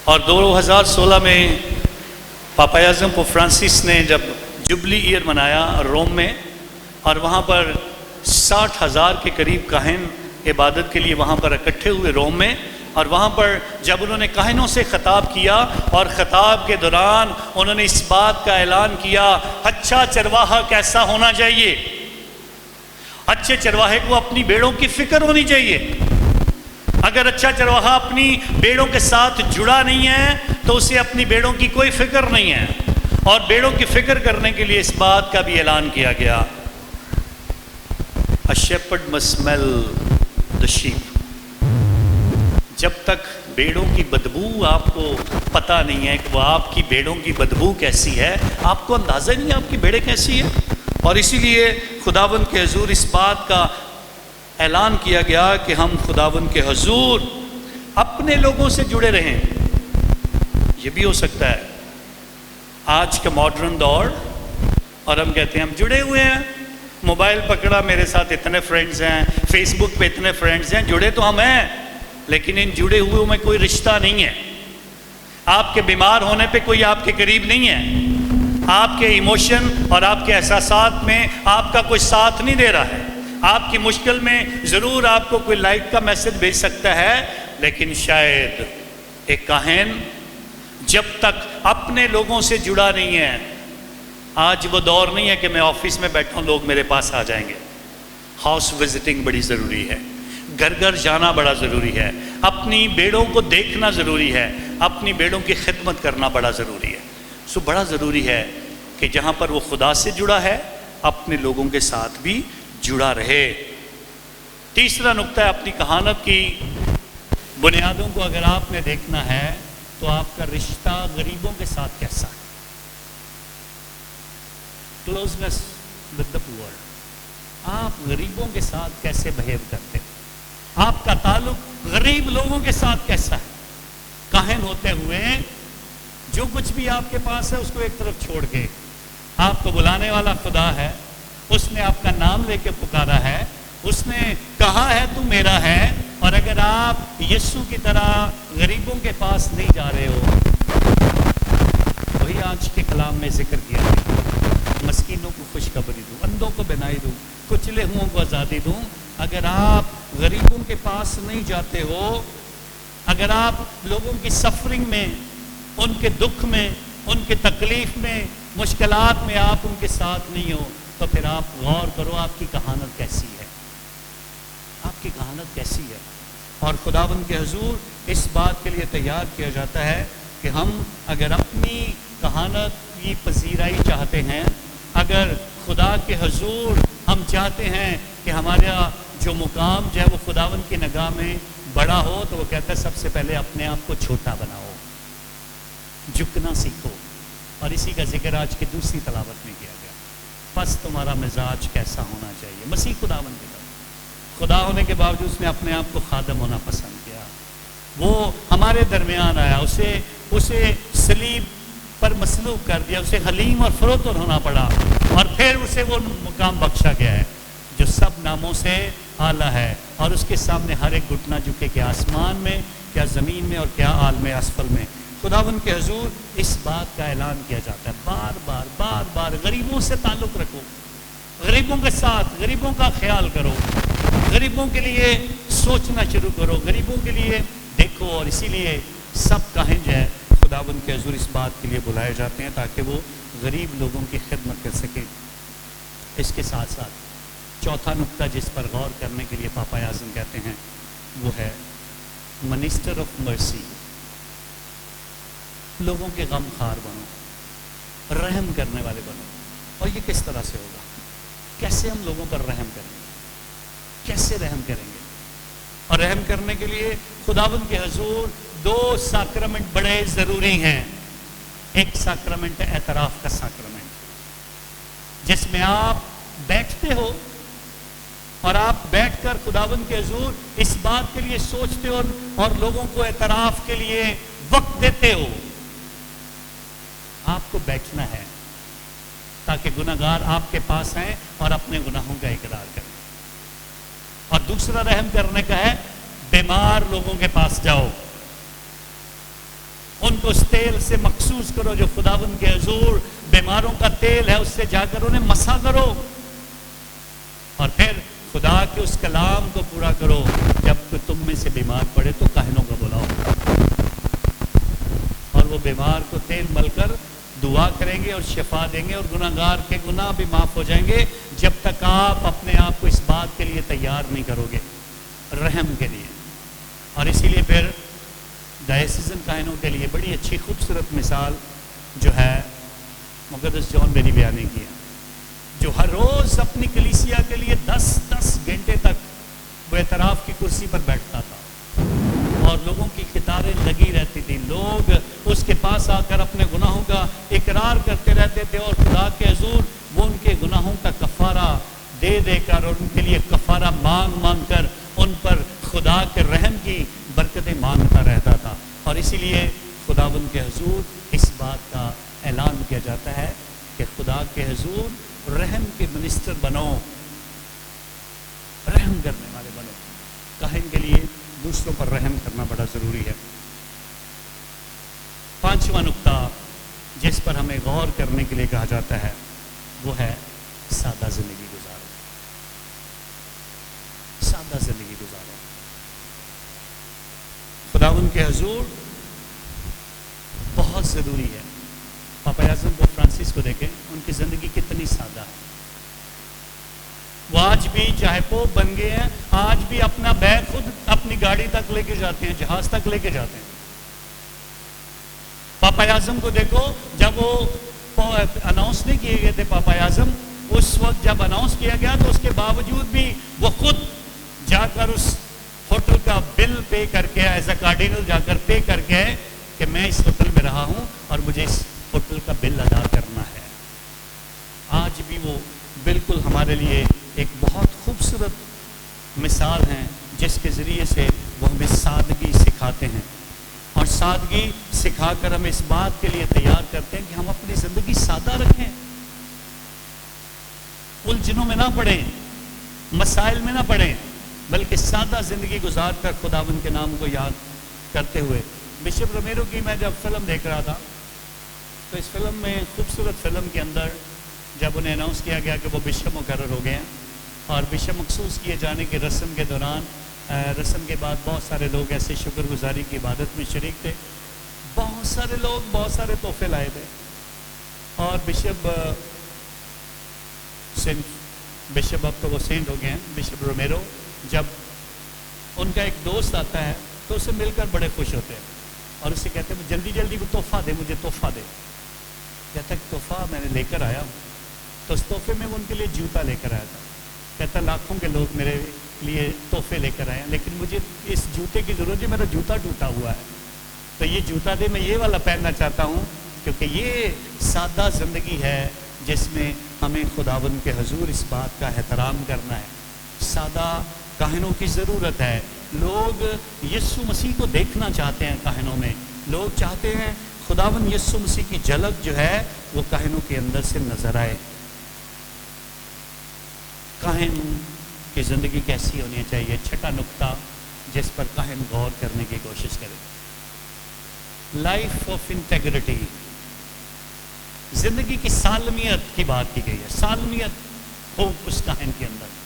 اور 2016 میں پاپا اعظم پوپ فرانسس نے جب جبلی ایئر منایا روم میں، اور وہاں پر 60,000 کے قریب کاہن عبادت کے لیے وہاں پر اکٹھے ہوئے روم میں، اور وہاں پر جب انہوں نے کاہنوں سے خطاب کیا اور خطاب کے دوران انہوں نے اس بات کا اعلان کیا اچھا چرواہا کیسا ہونا چاہیے، اچھے چرواہے کو اپنی بیڑوں کی فکر ہونی چاہیے۔ اگر اچھا چرواہا اپنی بیڑوں کے ساتھ جڑا نہیں ہے تو اسے اپنی بیڑوں کی کوئی فکر نہیں ہے۔ اور بیڑوں کی فکر کرنے کے لیے اس بات کا بھی اعلان کیا گیا A shepherd must smell the sheep۔ جب تک بیڑوں کی بدبو آپ کو پتہ نہیں ہے کہ وہ آپ کی بیڑوں کی بدبو کیسی ہے، آپ کو اندازہ نہیں ہے آپ کی بیڑیں کیسی ہیں۔ اور اسی لیے خداوند کے حضور اس بات کا اعلان کیا گیا کہ ہم خداوند کے حضور اپنے لوگوں سے جڑے رہیں۔ یہ بھی ہو سکتا ہے آج کا ماڈرن دور، اور ہم کہتے ہیں ہم جڑے ہوئے ہیں، موبائل پکڑا میرے ساتھ اتنے فرینڈز ہیں، فیس بک پہ اتنے فرینڈز ہیں، جڑے تو ہم ہیں لیکن ان جڑے ہوئے میں کوئی رشتہ نہیں ہے۔ آپ کے بیمار ہونے پہ کوئی آپ کے قریب نہیں ہے، آپ کے ایموشن اور آپ کے احساسات میں آپ کا کوئی ساتھ نہیں دے رہا ہے۔ آپ کی مشکل میں ضرور آپ کو کوئی لائک کا میسج بھیج سکتا ہے لیکن شاید ایک काहिन जब तक अपने लोगों से जुड़ा नहीं है, आज वो दौर नहीं है कि मैं ऑफिस में बैठा हूँ लोग मेरे पास आ जाएंगे। हाउस विजिटिंग बड़ी ज़रूरी है, घर घर जाना बड़ा ज़रूरी है, अपनी बेड़ों को देखना ज़रूरी है, अपनी बेड़ों की खिदमत करना बड़ा ज़रूरी है। सो बड़ा ज़रूरी है कि जहाँ पर वो खुदा से जुड़ा है अपने लोगों के साथ भी जुड़ा रहे। तीसरा नुक्ता है अपनी कहानत की बुनियादों को अगर आपने देखना है तो आपका रिश्ता गरीबों के साथ कैसा है। क्लोजनेस विद द पुअर, आप गरीबों के साथ कैसे बिहेव करते हैं, आपका ताल्लुक गरीब लोगों के साथ कैसा है। काहिन होते हुए जो कुछ भी आपके पास है उसको एक तरफ छोड़ के, आपको बुलाने वाला खुदा है, उसने आपका नाम लेके पुकारा है, उसने कहा है तू मेरा है, और अगर आप यीशु की तरह गरीबों के पास नहीं जा रहे हो, वही आज के कलाम में जिक्र किया है, मस्कीनों को खुशखबरी दूं, अंधों को बिनाई दूं, कुचले हुओं को आज़ादी दूं। अगर आप गरीबों के पास नहीं जाते हो, अगर आप लोगों की सफरिंग में, उनके दुख में, उनके तकलीफ में, मुश्किलात में आप उनके साथ नहीं हो, तो फिर आप गौर करो आपकी कहानत कैसी है, आपकी कहानत कैसी है। और खुदावंद के हुजूर इस बात के लिए तैयार किया जाता है कि हम अगर अपनी कहानत की पजीराई चाहते हैं, अगर खुदा के हुजूर हम चाहते हैं कि हमारा जो मुकाम जो है वो खुदावंद की निगाह में बड़ा हो, तो वो कहता है सबसे पहले अपने आप को छोटा बनाओ, झुकना सीखो। और इसी का जिक्र आज की दूसरी तलावत में किया गया। बस तुम्हारा मिजाज कैसा होना चाहिए। मसीह खुदावंद की खुदा होने के बावजूद उसने अपने आप को खादम होना पसंद किया, वो हमारे दरमियान आया, उसे सलीब पर मसलूब कर दिया, उसे हलीम और फरोतर होना पड़ा, और फिर उसे वो मुकाम बख्शा गया है जो सब नामों से आला है, और उसके सामने हर एक घुटना झुके, क्या आसमान में, क्या ज़मीन में, और क्या आलम असफल में। खुदावंद के हुजूर इस बात का ऐलान किया जाता है बार बार गरीबों से ताल्लुक़ रखो, गरीबों के साथ, गरीबों का ख्याल करो, गरीबों के लिए सोचना शुरू करो, गरीबों के लिए देखो। और इसीलिए सब काहिन जो है खुदावंद के हुजूर इस बात के लिए बुलाए जाते हैं ताकि वो गरीब लोगों की खिदमत कर सकें। इसके साथ साथ चौथा नुक्ता जिस पर गौर करने के लिए पापा आज़म कहते हैं वो है मिनिस्टर ऑफ मर्सी। लोगों के गम खार बनो, रहम करने वाले बनो। और ये किस तरह से होगा, कैसे हम लोगों पर रहम करेंगे, कैसे रहम करेंगे। और रहम करने के लिए खुदावंद के हुजूर दो साक्रमेंट बड़े ज़रूरी हैं। एक साक्रमेंट है एतराफ़ का साक्रमेंट, जिसमें आप बैठते हो और आप बैठकर खुदावंद के हुजूर इस बात के लिए सोचते हो और लोगों को एतराफ़ के लिए वक्त देते हो। आपको बैठना है ताकि गुनाहगार आपके पास आए और अपने गुनाहों का इकरार करें। और दूसरा रहम करने का है, बीमार लोगों के पास जाओ, उनको उस तेल से मखसूस करो जो खुदावंद के हुजूर बीमारों का तेल है, उससे जाकर उन्हें मसा करो। और फिर खुदा के उस कलाम को पूरा करो, जब तुम में से बीमार पड़े तो काहिनों को बुलाओ, और वो बीमार को तेल मलकर दुआ करेंगे और शिफा देंगे, और गुनाहगार के गुनाह भी माफ़ हो जाएंगे, जब तक आप अपने आप को इस बात के लिए तैयार नहीं करोगे, रहम के लिए। और इसीलिए फिर डायसीजन काहिनों के लिए बड़ी अच्छी खूबसूरत मिसाल जो है मुक़द्दस जॉन बेरी बयानी की है, जो हर रोज़ अपनी कलीसिया के लिए 10-10 घंटे तक वो एतराफ़ की कुर्सी पर बैठता था और लोगों की कतारें लगी रहती थी। लोग उसके पास आकर अपने गुनाहों का इकरार करते रहते थे और खुदा के हुजूर वो उनके गुनाहों का कफ़ारा दे देकर और उनके लिए कफ़ारा मांग कर उन पर खुदा के रहम की बरकतें मांगता रहता था। और इसीलिए खुदावंद के हुजूर इस बात का ऐलान किया जाता है कि खुदा के हुजूर रहम के मिनिस्टर बनो, रहम करने वाले बनो। काहिन के लिए दूसरों पर रहम करना बड़ा ज़रूरी है। पांचवा नुक्ता जिस पर हमें गौर करने के लिए कहा जाता है वो है सादा ज़िंदगी गुजारो, सादा ज़िंदगी गुजारो। खुदावंद के हुजूर ज़रूरी है। पापा आज़म को फ्रांसिस को देखें, उनकी ज़िंदगी कितनी सादा है। वो आज भी चाहे पोप बन गए हैं, आज भी अपना बैग खुद अपनी गाड़ी तक लेके जाते हैं, जहाज तक लेके जाते हैं। पापा आज़म को देखो, जब वो अनाउंस नहीं किए गए थे पापा आज़म, उस वक्त जब अनाउंस किया गया तो उसके बावजूद भी वो खुद जाकर उस होटल का बिल पे करके, एज अ कार्डिनल जाकर पे करके आए कि मैं इस होटल में रहा हूँ और मुझे इस होटल का बिल अदा करना है। आज भी वो बिल्कुल हमारे लिए एक बहुत खूबसूरत मिसाल हैं, जिसके ज़रिए से वो हमें सादगी सिखाते हैं और सादगी सिखाकर हमें इस बात के लिए तैयार करते हैं कि हम अपनी ज़िंदगी सादा रखें, उलझनों में ना पड़ें, मसाइल में ना पड़ें, बल्कि सादा ज़िंदगी गुजार कर खुदावंद के नाम को याद करते हुए। बिशप रोमेरो की मैं जब फिल्म देख रहा था तो इस फिल्म में, खूबसूरत फिल्म के अंदर जब उन्हें अनाउंस किया गया कि वो बिशप मुकर्रर हो गए हैं और बिशप मखसूस किए जाने की रस्म के दौरान, रस्म के बाद बहुत सारे लोग ऐसे शुक्रगुजारी की इबादत में शरीक थे। बहुत सारे लोग बहुत सारे तोहफे लाए थे और बिशप अब तो वो सेंट हो गए हैं, बिशप रोमेरो, जब उनका एक दोस्त आता है तो उससे मिलकर बड़े खुश होते हैं और उससे कहते हैं जल्दी जल्दी वो तोहफा दे, मुझे तोहफा दे। कहता है तोहफा मैंने लेकर आया हूँ। तो उस तोहफे में वो उनके लिए जूता लेकर आया था। कहता लाखों के लोग मेरे लिए तोहफे लेकर आए हैं, लेकिन मुझे इस जूते की ज़रूरत है, मेरा जूता टूटा हुआ है, तो ये जूता दे, मैं ये वाला पहनना चाहता हूँ, क्योंकि ये सादा ज़िंदगी है जिसमें हमें खुदावंद के हुजूर इस बात का एहतराम करना है। सादा काहिनों की ज़रूरत है। लोग यीशु मसीह को देखना चाहते हैं काहिनों में, लोग चाहते हैं खुदावंद यीशु मसीह की झलक जो है वो काहिनों के अंदर से नजर आए। काहिन की ज़िंदगी कैसी होनी चाहिए, छठा नुक्ता जिस पर काहिन गौर करने की कोशिश करें, लाइफ ऑफ इंटेग्रिटी, ज़िंदगी की सालमियत की बात की गई है। सालमियत हो उस काहिन के अंदर।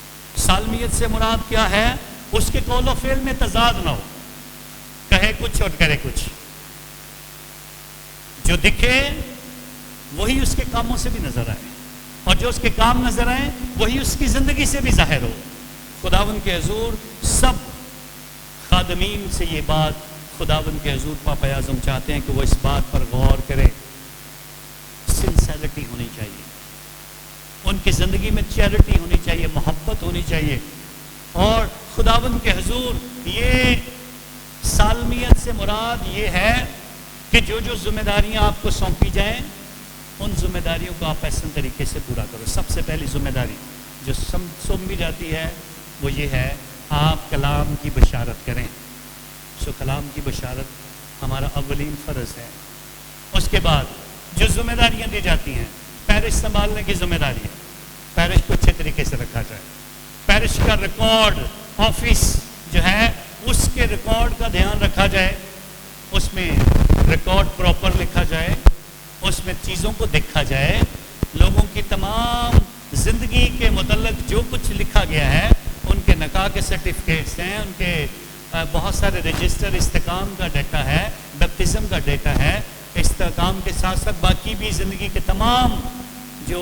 सालमियत से मुराद क्या है? उसके कौल और फेल में तजाद ना हो, कहे कुछ और करे कुछ, जो दिखे वही उसके कामों से भी नजर आए और जो उसके काम नजर आए वही उसकी जिंदगी से भी जाहिर हो। खुदावंद के हुजूर सब खादमीन से ये बात खुदावंद के हुजूर पापा आज़म चाहते हैं कि वो इस बात पर गौर करें। सिंसेरिटी होनी चाहिए उनकी ज़िंदगी में, चैरिटी होनी चाहिए, मोहब्बत होनी चाहिए। और खुदावंद के हुजूर ये सालमियत से मुराद ये है कि जो जो जिम्मेदारियां आपको सौंपी जाएं उन जिम्मेदारियों को आप ऐसे तरीके से पूरा करो। सबसे पहली जिम्मेदारी जो सौंपी जाती है वो ये है, आप कलाम की बशारत करें। सो कलाम की बशारत हमारा अव्वलीन फ़र्ज़ है। उसके बाद जो जिम्मेदारियां दी जाती हैं, पैरिश संभालने की जिम्मेदारी है, पैरिश को अच्छे तरीके से रखा जाए, पैरिश का रिकॉर्ड ऑफिस जो है उसके रिकॉर्ड का ध्यान रखा जाए, उसमें रिकॉर्ड प्रॉपर लिखा जाए, उसमें चीज़ों को देखा जाए, लोगों की तमाम ज़िंदगी के मुतल्लिक़ जो कुछ लिखा गया है, उनके नकाह के सर्टिफिकेट्स हैं, उनके बहुत सारे रजिस्टर, इस्तेकाम का डाटा है, बपतिस्म का डाटा है, इस्तेकाम के साथ साथ बाकी भी ज़िंदगी के तमाम जो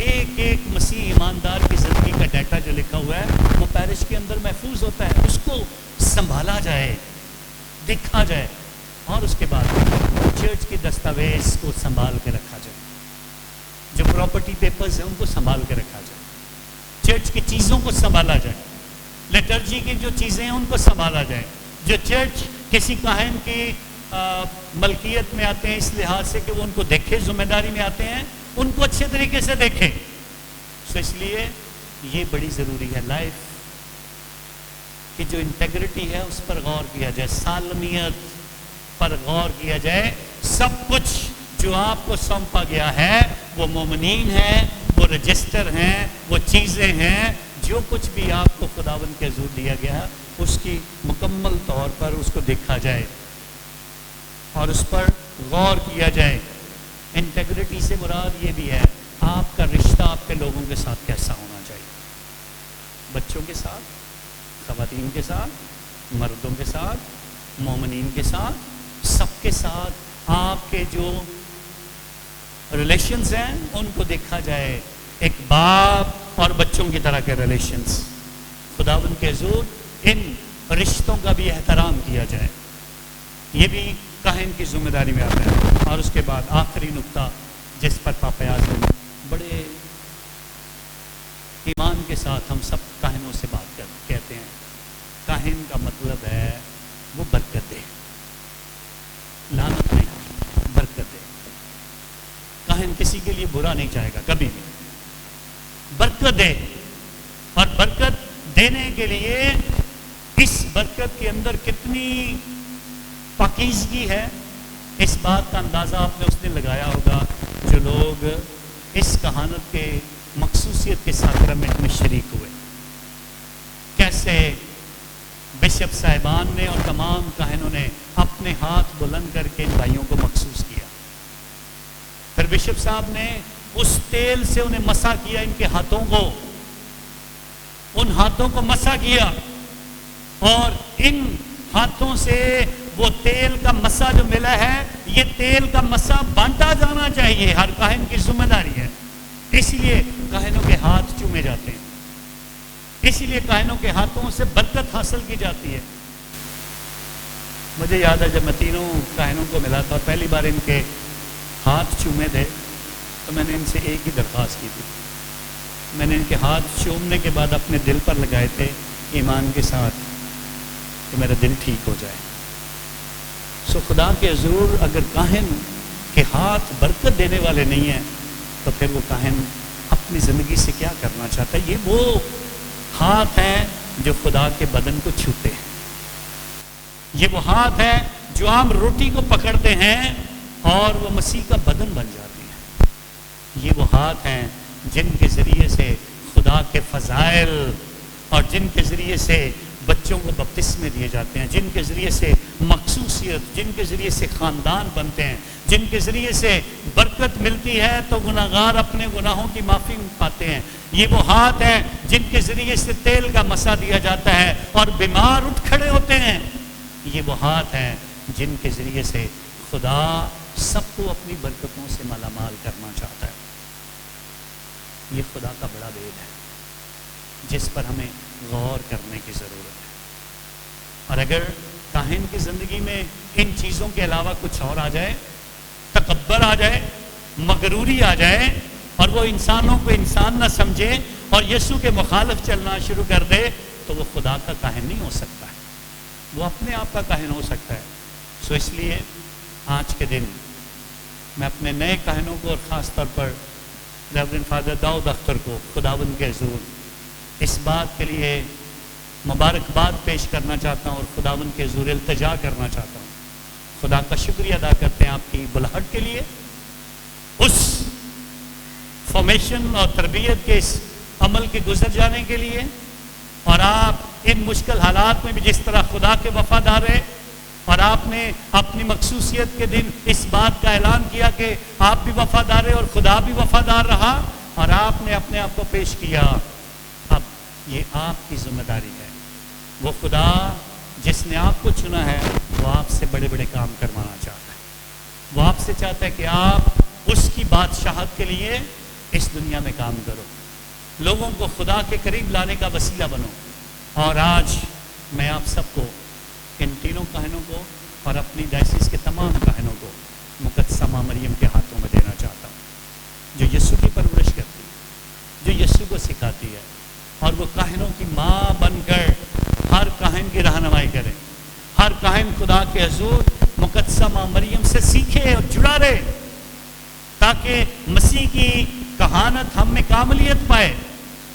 एक एक मसीह ईमानदार की ज़िंदगी का डाटा जो लिखा हुआ है वो पैरिश के अंदर महफूज होता है। उसको संभाला जाए, देखा जाए और उसके बाद चर्च के दस्तावेज को संभाल के रखा जाए, जो प्रॉपर्टी पेपर्स हैं उनको संभाल के रखा जाए, चर्च की चीज़ों को संभाला जाए, लिटर्जी की जो चीज़ें हैं उनको संभाला जाए। जो चर्च किसी काहिन की मलकियत में आते हैं इस लिहाज से कि वो उनको देखे, जिम्मेदारी में आते हैं, उनको अच्छे तरीके से देखें। तो इसलिए ये बड़ी ज़रूरी है लाइफ की जो इंटेग्रिटी है उस पर गौर किया जाए, सालमियत पर गौर किया जाए। सब कुछ जो आपको सौंपा गया है वो मोमिनीन है, वो रजिस्टर हैं, वो चीज़ें हैं, जो कुछ भी आपको खुदावंद के हुजूर दिया गया है उसकी मुकम्मल तौर पर उसको देखा जाए और उस पर गौर किया जाए। इंटेग्रिटी से मुराद ये भी है आपका रिश्ता आपके लोगों के साथ कैसा होना चाहिए, बच्चों के साथ, ख़वातीन के साथ, मर्दों के साथ, मोमिनीन के साथ, सबके साथ آپ کے جو ریلیشنز ہیں ان کو دیکھا جائے ایک باپ اور بچوں کی طرح کے ریلیشنز. خداوند کے حضور ان رشتوں کا بھی احترام کیا جائے. یہ بھی کاہن کی ذمہ داری میں آتا ہے. اور اس کے بعد آخری نقطہ جس پر پاپا اعظم بڑے ایمان کے ساتھ ہم سب کاہنوں سے بات کہتے ہیں. کاہن کا مطلب ہے وہ برکت دے، لعنت نہیں، برکت دے. کاہن کسی کے لیے برا نہیں چاہے گا کبھی بھی، برکت دے. اور برکت دینے کے لیے اس برکت کے اندر کتنی پاکیزگی ہے، اس بات کا اندازہ آپ نے اس دن لگایا ہوگا جو لوگ اس کہانت کے مخصوصیت کے ساکرامنٹ میں شریک ہوئے. کیسے بشپ صاحبان نے اور تمام کاہنوں نے اپنے ہاتھ بلند کر کے ان بھائیوں کو مخصوص کیا. پھر بشپ صاحب نے اس تیل سے انہیں مسا کیا، ان کے ہاتھوں کو، ان ہاتھوں کو مسا کیا، اور ان ہاتھوں سے وہ تیل کا مسا جو ملا ہے، یہ تیل کا مسا بانٹا جانا چاہیے. ہر کاہن کی ذمہ داری ہے. اس لیے کاہنوں کے ہاتھ چومے جاتے ہیں، اس لیے کاہنوں کے ہاتھوں سے برکت حاصل کی جاتی ہے. مجھے یاد ہے جب میں تینوں کاہنوں کو ملا تھا، پہلی بار ان کے ہاتھ چومے تھے تو میں نے ان سے ایک ہی درخواست کی تھی. میں نے ان کے ہاتھ چومنے کے بعد اپنے دل پر لگائے تھے ایمان کے ساتھ کہ میرا دل ٹھیک ہو جائے. سو خدا کے حضور اگر کاہن کے ہاتھ برکت دینے والے نہیں ہیں تو پھر وہ کاہن اپنی زندگی سے کیا کرنا چاہتا ہے؟ یہ وہ ہاتھ ہیں جو خدا کے بدن کو چھوتے ہیں. یہ وہ ہاتھ ہیں جو عام روٹی کو پکڑتے ہیں اور وہ مسیح کا بدن بن جاتی ہیں. یہ وہ ہاتھ ہیں جن کے ذریعے سے خدا کے فضائل اور جن کے ذریعے سے بچوں کو بپتسمے دیے جاتے ہیں، جن کے ذریعے سے مخصوصیت، جن کے ذریعے سے خاندان بنتے ہیں، جن کے ذریعے سے برکت ملتی ہے تو گناہگار اپنے گناہوں کی معافی پاتے ہیں. یہ وہ ہاتھ ہیں جن کے ذریعے سے تیل کا مسا دیا جاتا ہے اور بیمار اٹھ کھڑے ہوتے ہیں. یہ وہ ہاتھ ہیں جن کے ذریعے سے خدا سب کو اپنی برکتوں سے مالا مال کرنا چاہتا ہے. یہ خدا کا بڑا وید ہے جس پر ہمیں غور کرنے کی ضرورت ہے. اور اگر کاہن کی زندگی میں ان چیزوں کے علاوہ کچھ اور آ جائے، تکبر آ جائے، مغروری آ جائے، اور وہ انسانوں کو انسان نہ سمجھے اور یسوع کے مخالف چلنا شروع کر دے تو وہ خدا کا کاہن نہیں ہو سکتا ہے، وہ اپنے آپ کا کاہن ہو سکتا ہے. سو اس لیے آج کے دن میں اپنے نئے کاہنوں کو اور خاص طور پر ریورنڈ فادر داؤد اختر کو خداوند کے حضور اس بات کے لیے مبارکباد پیش کرنا چاہتا ہوں اور خداوند کے حضور التجا کرنا چاہتا ہوں. خدا کا شکریہ ادا کرتے ہیں آپ کی بلہٹ کے لیے، اس فارمیشن اور تربیت کے اس عمل کے گزر جانے کے لیے، اور آپ ان مشکل حالات میں بھی جس طرح خدا کے وفادار رہے، اور آپ نے اپنی مخصوصیت کے دن اس بات کا اعلان کیا کہ آپ بھی وفادار رہے اور خدا بھی وفادار رہا، اور آپ نے اپنے آپ کو پیش کیا. اب یہ آپ کی ذمہ داری ہے. وہ خدا جس نے آپ کو چنا ہے وہ آپ سے بڑے بڑے کام کروانا چاہتا ہے. وہ آپ سے چاہتا ہے کہ آپ اس کی بادشاہت کے لیے اس دنیا میں کام کرو، لوگوں کو خدا کے قریب لانے کا وسیلہ بنو. اور آج میں آپ سب کو، ان تینوں کاہنوں کو اور اپنی ڈائسس کے تمام کاہنوں کو مقدسہ ماں مریم کے ہاتھوں میں دینا چاہتا ہوں، جو یسوع کی پرورش کرتی ہے، جو یسوع کو سکھاتی ہے، اور وہ کاہنوں کی ماں بن کر ہر کاہن کی رہنمائی کرے. ہر کاہن خدا کے حضور مقدسہ ماں مریم سے سیکھے اور جڑا رہے تاکہ مسیح کی کہانت ہم میں کاملیت پائے،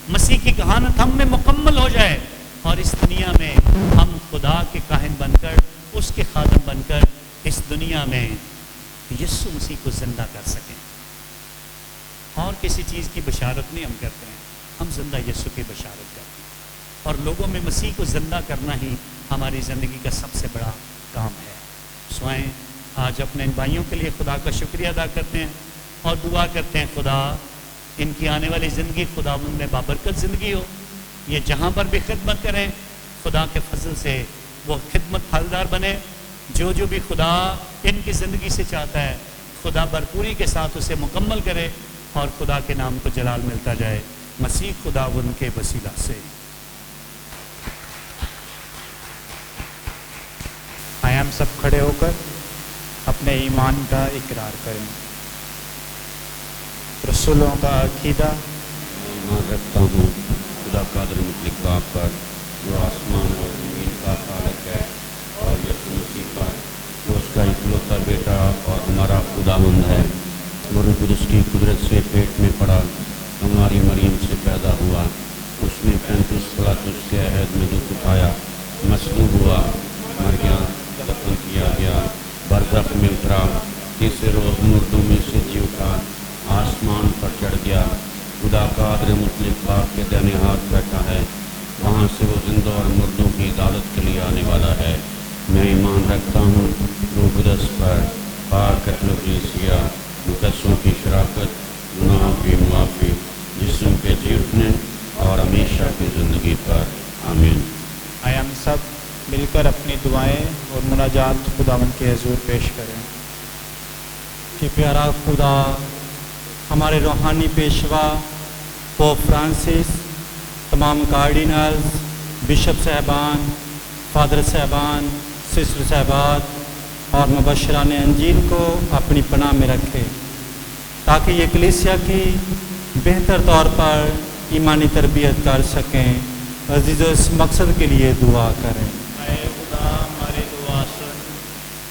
مسیح کی کہانت ہم میں مکمل ہو جائے، اور اس دنیا میں ہم خدا کے کاہن بن کر، اس کے خادم بن کر اس دنیا میں یسوع مسیح کو زندہ کر سکیں. اور کسی چیز کی بشارت نہیں ہم کرتے ہیں، ہم زندہ یسوع کی بشارت کرتے ہیں، اور لوگوں میں مسیح کو زندہ کرنا ہی ہماری زندگی کا سب سے بڑا کام ہے. سوائیں آج اپنے ان بھائیوں کے لیے خدا کا شکریہ ادا کرتے ہیں اور دعا کرتے ہیں خدا ان کی آنے والی زندگی خدا ان میں بابرکت زندگی ہو. یہ جہاں پر بھی خدمت کریں خدا کے فضل سے وہ خدمت پھلدار بنے، جو جو بھی خدا ان کی زندگی سے چاہتا ہے خدا بھرپوری کے ساتھ اسے مکمل کرے اور خدا کے نام کو جلال ملتا جائے مسیح خدا ان کے وسیلہ سے۔ آئے ہم سب کھڑے ہو کر اپنے ایمان کا اقرار کریں۔ رسولوں کا عقیدہ ایمان رکھتا ہوں خدا قادر مطلق باپ پر جو آسمان اور زمین کا خالق ہے، اور یسوع مسیح پر جو اس کا اکلوتا بیٹا اور ہمارا خداوند ہے، وہ روح القدس کی قدرت سے پیٹ میں پڑا، ہماری مریم سے پیدا ہوا، اس نے پونتیس پلاطس کے عہد میں دکھ اٹھایا، مصلوب ہوا، مر گیا، دفن کیا گیا، برزخ میں اترا، تیسرے روز مردوں میں سے جی اٹھا، آسمان پر چڑھ گیا، خدا قادر مطلق باپ کے دائیں ہاتھ بیٹھا ہے، وہاں سے وہ زندہ اور مردوں کی عدالت کے لیے آنے والا ہے۔ میں ایمان رکھتا ہوں روح القدس پر، پاک کلیسیا، مقدسوں کی شراکت، گناہوں کی معافی، جسم کے جی اٹھنے اور ہمیشہ کی زندگی پر، آمین۔ آئے ہم سب مل کر اپنی دعائیں اور مناجات خداوند کے حضور پیش کریں۔ کہ پیارا خدا ہمارے روحانی پیشوا پوپ فرانسس، تمام کارڈینلز، بشپ صاحبان، فادر صاحبان، سسٹر صاحبات اور مبشران انجیل کو اپنی پناہ میں رکھے تاکہ یہ کلیسیا کی بہتر طور پر ایمانی تربیت کر سکیں۔ عزیزو اس مقصد کے لیے دعا کریں۔ اے خدا ہماری دعا سن۔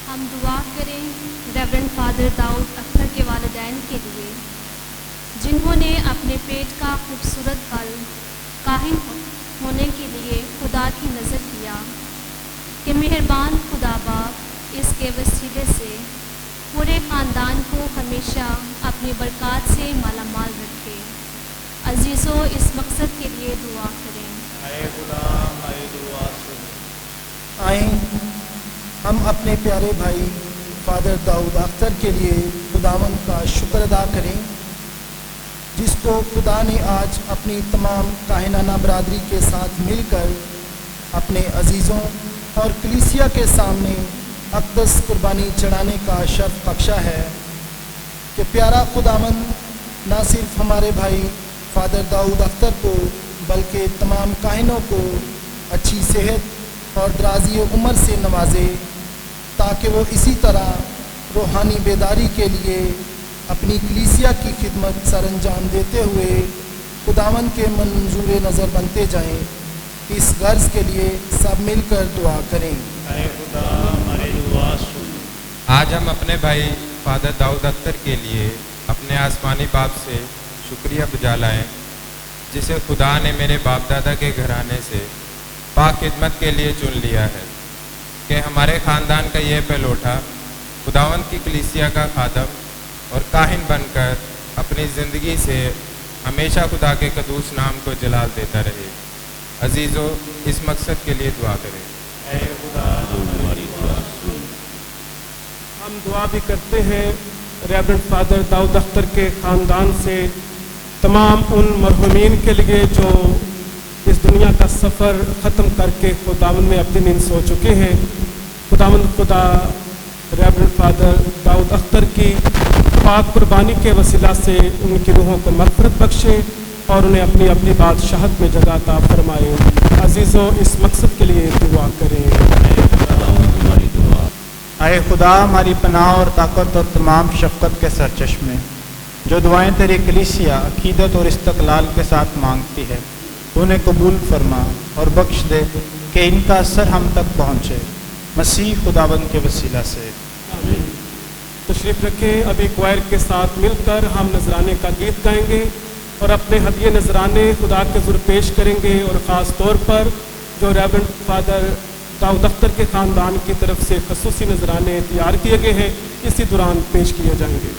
ہم دعا کریں ریورنڈ فادر داؤد اختر کے والدین کے لیے جنہوں نے اپنے پیٹ کا خوبصورت پل کاہن ہونے کے لیے خدا کی نظر کیا، کہ مہربان خدا باپ اس کے وسیلے سے پورے خاندان کو ہمیشہ اپنی برکات سے مالا مال رکھے۔ عزیزوں اس مقصد کے لیے دعا کریں۔ اے خدا ہماری دعا سن۔ آئیں ہم اپنے پیارے بھائی فادر داؤد اختر کے لیے خداوند کا شکر ادا کریں، جس کو خدا نے آج اپنی تمام کاہنانہ برادری کے ساتھ مل کر اپنے عزیزوں اور کلیسیا کے سامنے اقدس قربانی چڑھانے کا شرف بخشا ہے، کہ پیارا خداوند نہ صرف ہمارے بھائی فادر داؤد اختر کو بلکہ تمام کاہنوں کو اچھی صحت اور درازی عمر سے نوازے، تاکہ وہ اسی طرح روحانی بیداری کے لیے اپنی کلیسیا کی خدمت سر انجام دیتے ہوئے خداوند کے منظور نظر بنتے جائیں۔ اس غرض کے لیے سب مل کر دعا کریں۔ اے خدا ہماری دعا سن۔ آج ہم اپنے بھائی فادر داؤد اختر کے لیے اپنے آسمانی باپ سے شکریہ بجا لائیں، جسے خدا نے میرے باپ دادا کے گھرانے سے پاک خدمت کے لیے چن لیا ہے، کہ ہمارے خاندان کا یہ پہلوٹا خداوند کی کلیسیا کا خادم اور کاہن بن کر اپنی زندگی سے ہمیشہ خدا کے قدوس نام کو جلال دیتا رہے۔ عزیزو اس مقصد کے لیے دعا کریں۔ اے خدا ہماری دعا سن۔ ہم دعا بھی کرتے ہیں ریورنڈ فادر داؤد اختر کے خاندان سے تمام ان مرحومین کے لیے جو اس دنیا کا سفر ختم کر کے خداوند میں اپنی نیند سو چکے ہیں۔ خداوند خدا ریورنڈ فادر داؤد اختر کی پاک قربانی کے وسیلہ سے ان کی روحوں کو مغفرت بخشے اور انہیں اپنی اپنی بادشاہت میں جگہ عطا فرمائے۔ عزیزوں اس مقصد کے لیے دعا کریں۔ ہماری دعا۔ اے خدا ہماری پناہ اور طاقت اور تمام شفقت کے سرچشمے، جو دعائیں تیری کلیسیا عقیدت اور استقلال کے ساتھ مانگتی ہے، انہیں قبول فرما اور بخش دے کہ ان کا اثر ہم تک پہنچے، مسیح خداوند کے وسیلہ سے۔ تشریف رکھیں۔ ابھی کوائر کے ساتھ مل کر ہم نذرانے کا گیت گائیں گے اور اپنے ہدیے نذرانے خدا کے حضور پیش کریں گے، اور خاص طور پر جو ریورنڈ فادر داؤد اختر کے خاندان کی طرف سے خصوصی نذرانے تیار کیے گئے ہیں، اسی دوران پیش کیے جائیں گے۔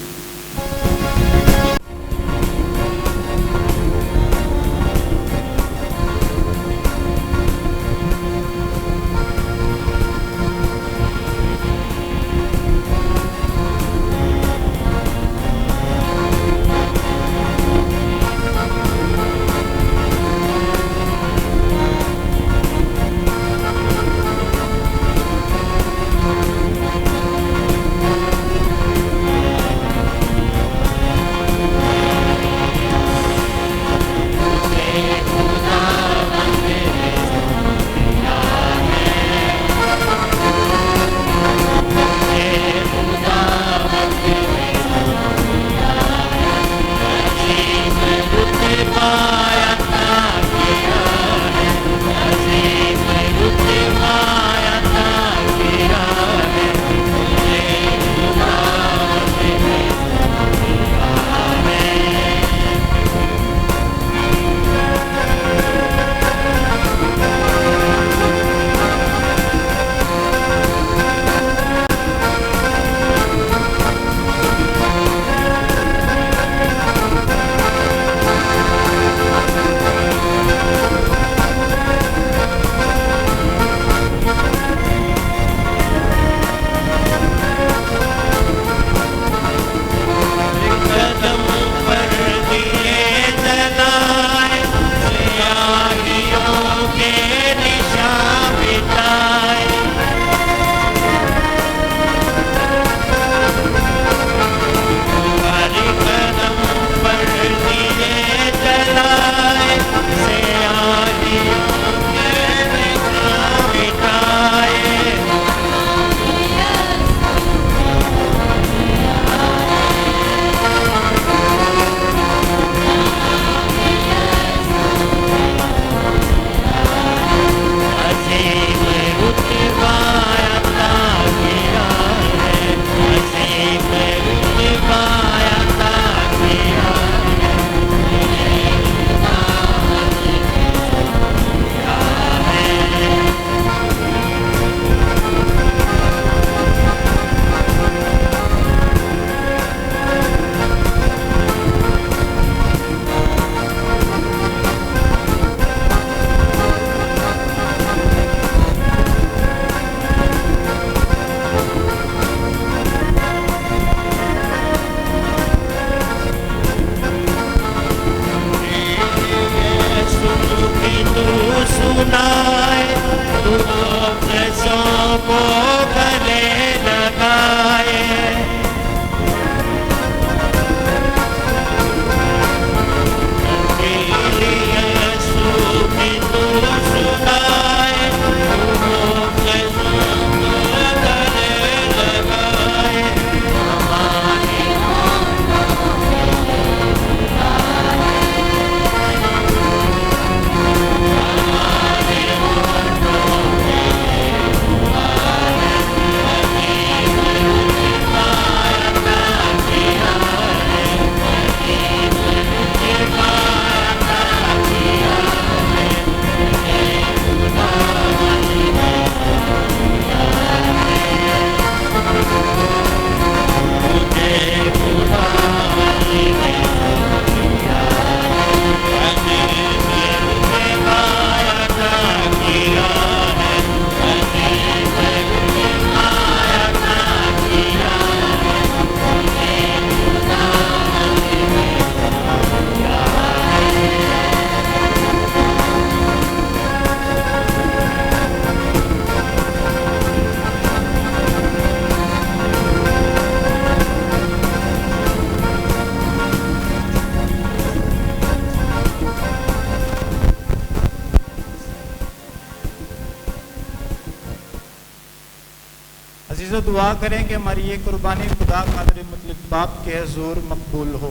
दुआ करें कि हमारी ये कुर्बानी खुदा कादिर मुतलक बाप के हजूर मकबूल हो।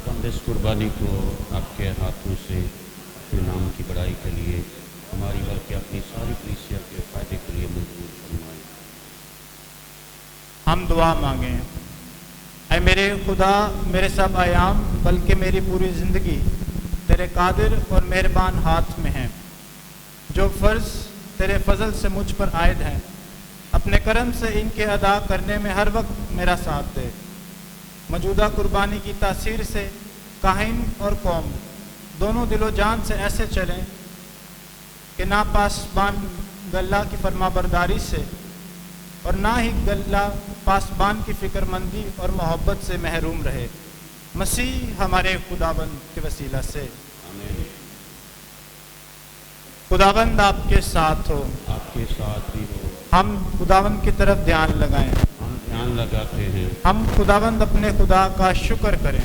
हम इस कुर्बानी को आपके हाथों से अपने नाम की बड़ाई के लिए हमारी बल्कि अपनी सारी कलीसिया के फायदे के लिए मंजूर फरमाएं। हम दुआ मांगें। ऐ मेरे खुदा, मेरे सब आयाम बल्कि मेरी पूरी ज़िंदगी तेरे कादिर और मेहरबान हाथ में हैं। जो फ़र्ज़ तेरे फजल से मुझ पर आयद हैं, अपने करम से इनके अदा करने में हर वक्त मेरा साथ दे। मौजूदा कुर्बानी की तासीर से काहिन और कौम दोनों दिलो जान से ऐसे चलें कि ना पासबान गल्ला की फरमाबरदारी से और ना ही गल्ला पासबान की फ़िक्रमंदी और मोहब्बत से महरूम रहे। मसीह हमारे खुदाबंद के वसीला से। खुदाबंद आपके साथ हो, आपके साथ भी हो। हम खुदाबंद की तरफ ध्यान लगाएं। हम ध्यान लगाते हैं। हम खुदाबंद अपने खुदा का शुक्र करें।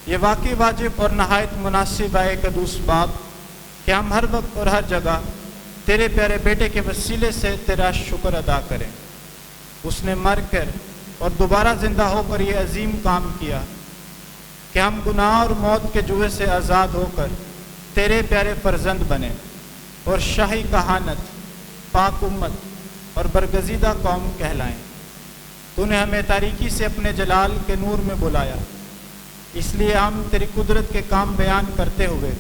ये वाकई वाजिब और नहायत मुनासिब है कदूस बाप कि हम हर वक्त और हर जगह तेरे प्यारे बेटे के वसीले से तेरा शुक्र अदा करें। उसने मर कर और दोबारा ज़िंदा होकर ये अजीम काम किया कि हम गुनाह और मौत के जुए से आज़ाद होकर तेरे प्यारे फर्जंद बने और शाही कहानत, पाक उम्मत और बरगज़ीदा कौम कहलाएं। तूने हमें तारीकी से अपने जलाल के नूर में बुलाया, इसलिए हम तेरी कुदरत के काम बयान करते हुए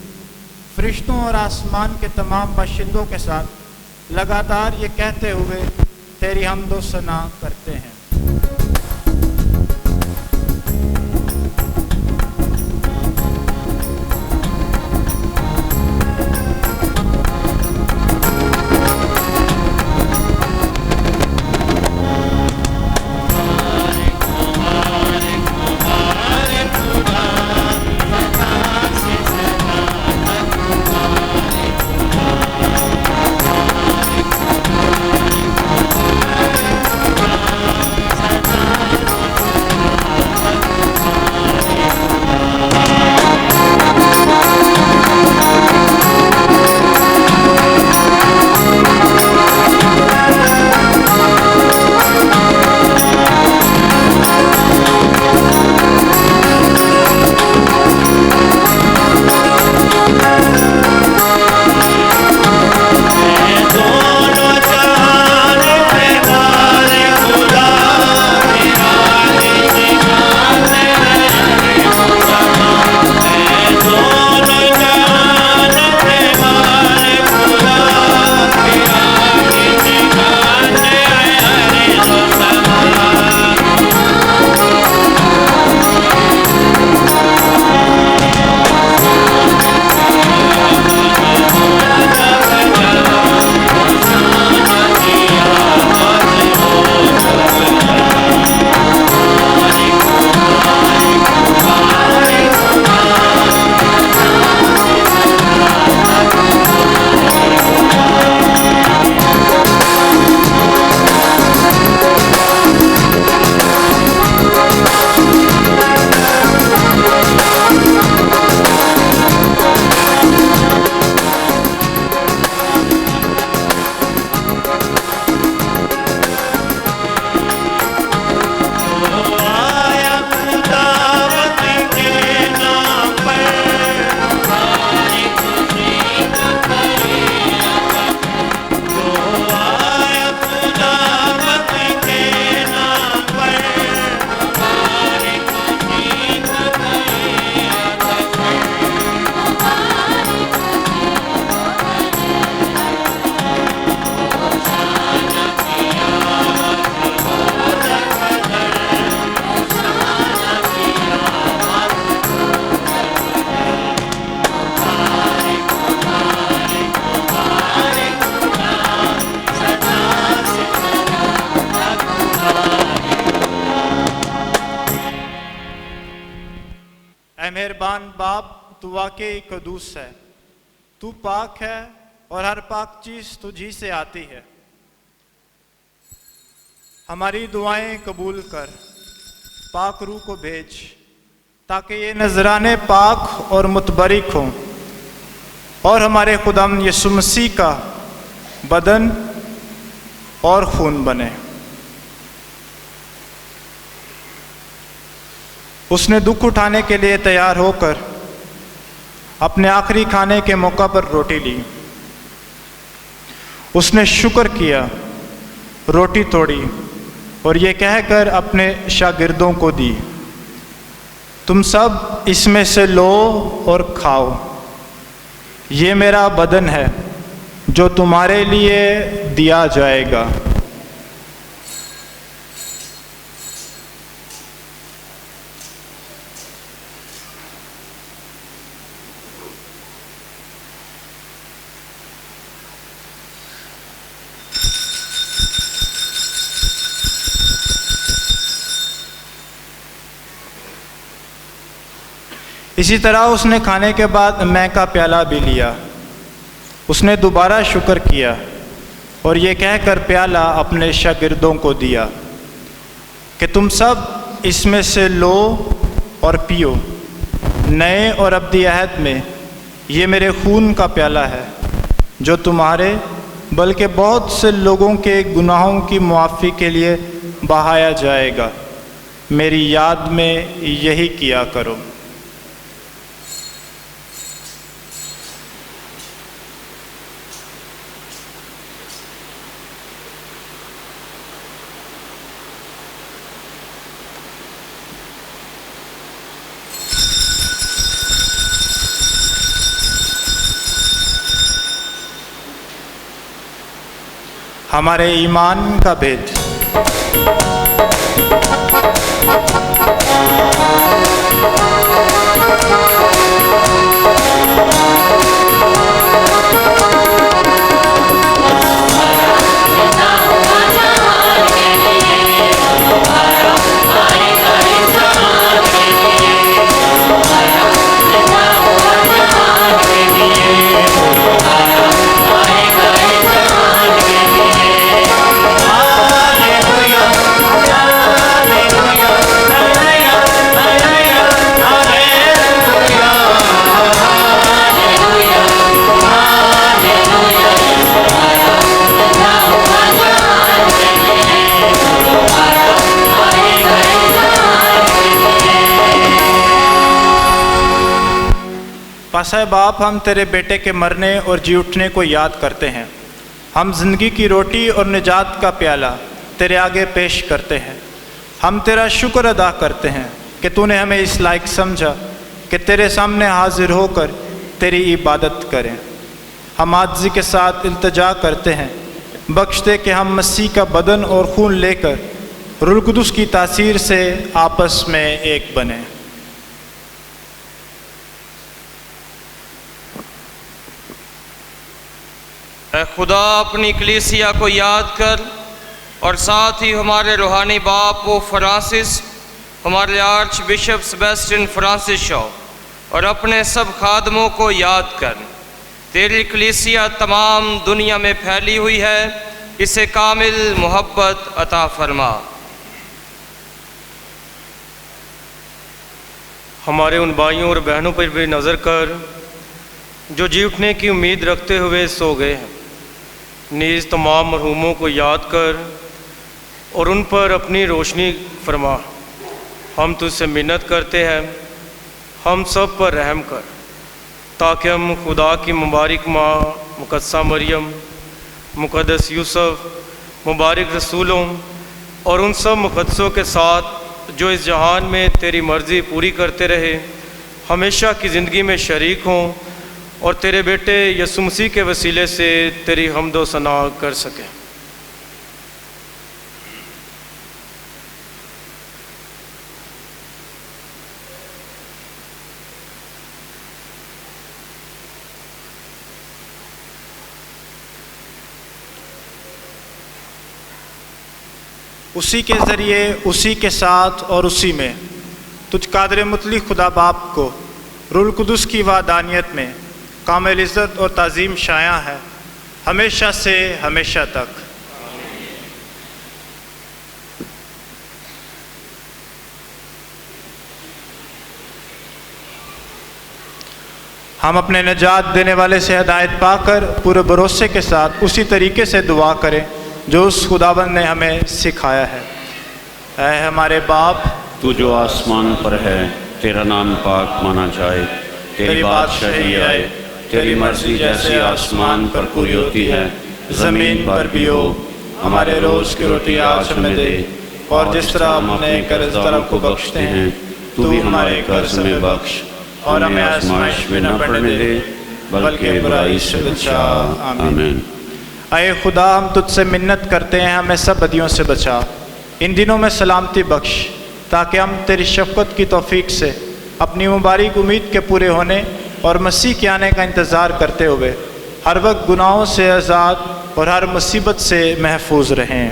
फरिश्तों और आसमान के तमाम बाशिंदों के साथ लगातार ये कहते हुए तेरी हम्दो सना करते हैं। मेहरबान बाप, तू वाकई कदूस है, तू पाक है और हर पाक चीज़ तुझी से आती है। हमारी दुआएं कबूल कर, पाक रूह को भेज ताकि ये नजराने पाक और मुतबरिक हों और हमारे खुदाम यीशु मसीह का बदन اور خون بنے۔ اس نے دکھ اٹھانے کے لیے تیار ہو کر اپنے آخری کھانے کے موقع پر روٹی لی۔ اس نے شکر کیا، روٹی توڑی اور یہ کہہ کر اپنے شاگردوں کو دی، تم سب اس میں سے لو اور کھاؤ، یہ میرا بدن ہے جو تمہارے لیے دیا جائے گا۔ اسی طرح اس نے کھانے کے بعد مے کا پیالہ بھی لیا۔ اس نے دوبارہ شکر کیا اور یہ کہہ کر پیالہ اپنے شاگردوں کو دیا کہ تم سب اس میں سے لو اور پیو، نئے اور ابدی عہد میں یہ میرے خون کا پیالہ ہے جو تمہارے بلکہ بہت سے لوگوں کے گناہوں کی معافی کے لیے بہایا جائے گا، میری یاد میں یہی کیا کرو۔ ہمارے ایمان کا بھید۔ پس اے باپ، ہم تیرے بیٹے کے مرنے اور جی اٹھنے کو یاد کرتے ہیں۔ ہم زندگی کی روٹی اور نجات کا پیالہ تیرے آگے پیش کرتے ہیں۔ ہم تیرا شکر ادا کرتے ہیں کہ تو نے ہمیں اس لائق سمجھا کہ تیرے سامنے حاضر ہو کر تیری عبادت کریں۔ ہم عاجزی کے ساتھ التجا کرتے ہیں، بخش دے کہ ہم مسیح کا بدن اور خون لے کر روح القدس کی تاثیر سے آپس میں ایک بنیں۔ اے خدا، اپنی کلیسیا کو یاد کر اور ساتھ ہی ہمارے روحانی باپ وہ فرانسس، ہمارے آرچ بشپ سیباسٹین فرانسس شاہ اور اپنے سب خادموں کو یاد کر۔ تیری کلیسیا تمام دنیا میں پھیلی ہوئی ہے، اسے کامل محبت عطا فرما۔ ہمارے ان بھائیوں اور بہنوں پر بھی نظر کر جو جی اٹھنے کی امید رکھتے ہوئے سو گئے ہیں، نیز تمام مرحوموں کو یاد کر اور ان پر اپنی روشنی فرما۔ ہم تجھ سے منت کرتے ہیں، ہم سب پر رحم کر تاکہ ہم خدا کی مبارک ماں مقدسہ مریم، مقدس یوسف، مبارک رسولوں اور ان سب مقدسوں کے ساتھ جو اس جہان میں تیری مرضی پوری کرتے رہے، ہمیشہ کی زندگی میں شریک ہوں اور تیرے بیٹے یسوع مسیح کے وسیلے سے تیری حمد و ثنا کر سکیں۔ اسی کے ذریعے، اسی کے ساتھ اور اسی میں تجھ قادر مطلق خدا باپ کو روح القدس کی وحدانیت میں کامل عزت اور تعظیم شایع ہے، ہمیشہ سے ہمیشہ تک۔ ہم اپنے نجات دینے والے سے ہدایت پا کر پورے بھروسے کے ساتھ اسی طریقے سے دعا کریں जो उस खुदाबंद ने हमें सिखाया है। ऐ हमारे बाप, तू जो आसमान पर है, तेरा नाम पाक माना जाए, तेरी बादशाही आए, तेरी मर्जी जैसे आसमान पर पूरी होती है ज़मीन पर भी हो। हमारे रोज़ की रोटी आज हमें दे, और जिस तरह हम अपने कर्जदारों को बख्शते हैं, तू भी हमारे कर्ज में बख्श, और हमें आज़माइश में न पड़ने दे, बल्कि बुराई से बचा। आमीन। ऐ खुदा, हम तुझसे मिन्नत करते हैं, हमें सब बदियों से बचा। इन दिनों में सलामती बख्श, ताकि हम तेरी शफ़क़त की तौफीक से अपनी मुबारक उम्मीद के पूरे होने और मसीह के आने का इंतज़ार करते हुए हर वक्त गुनाहों से आज़ाद और हर मुसीबत से महफूज रहें।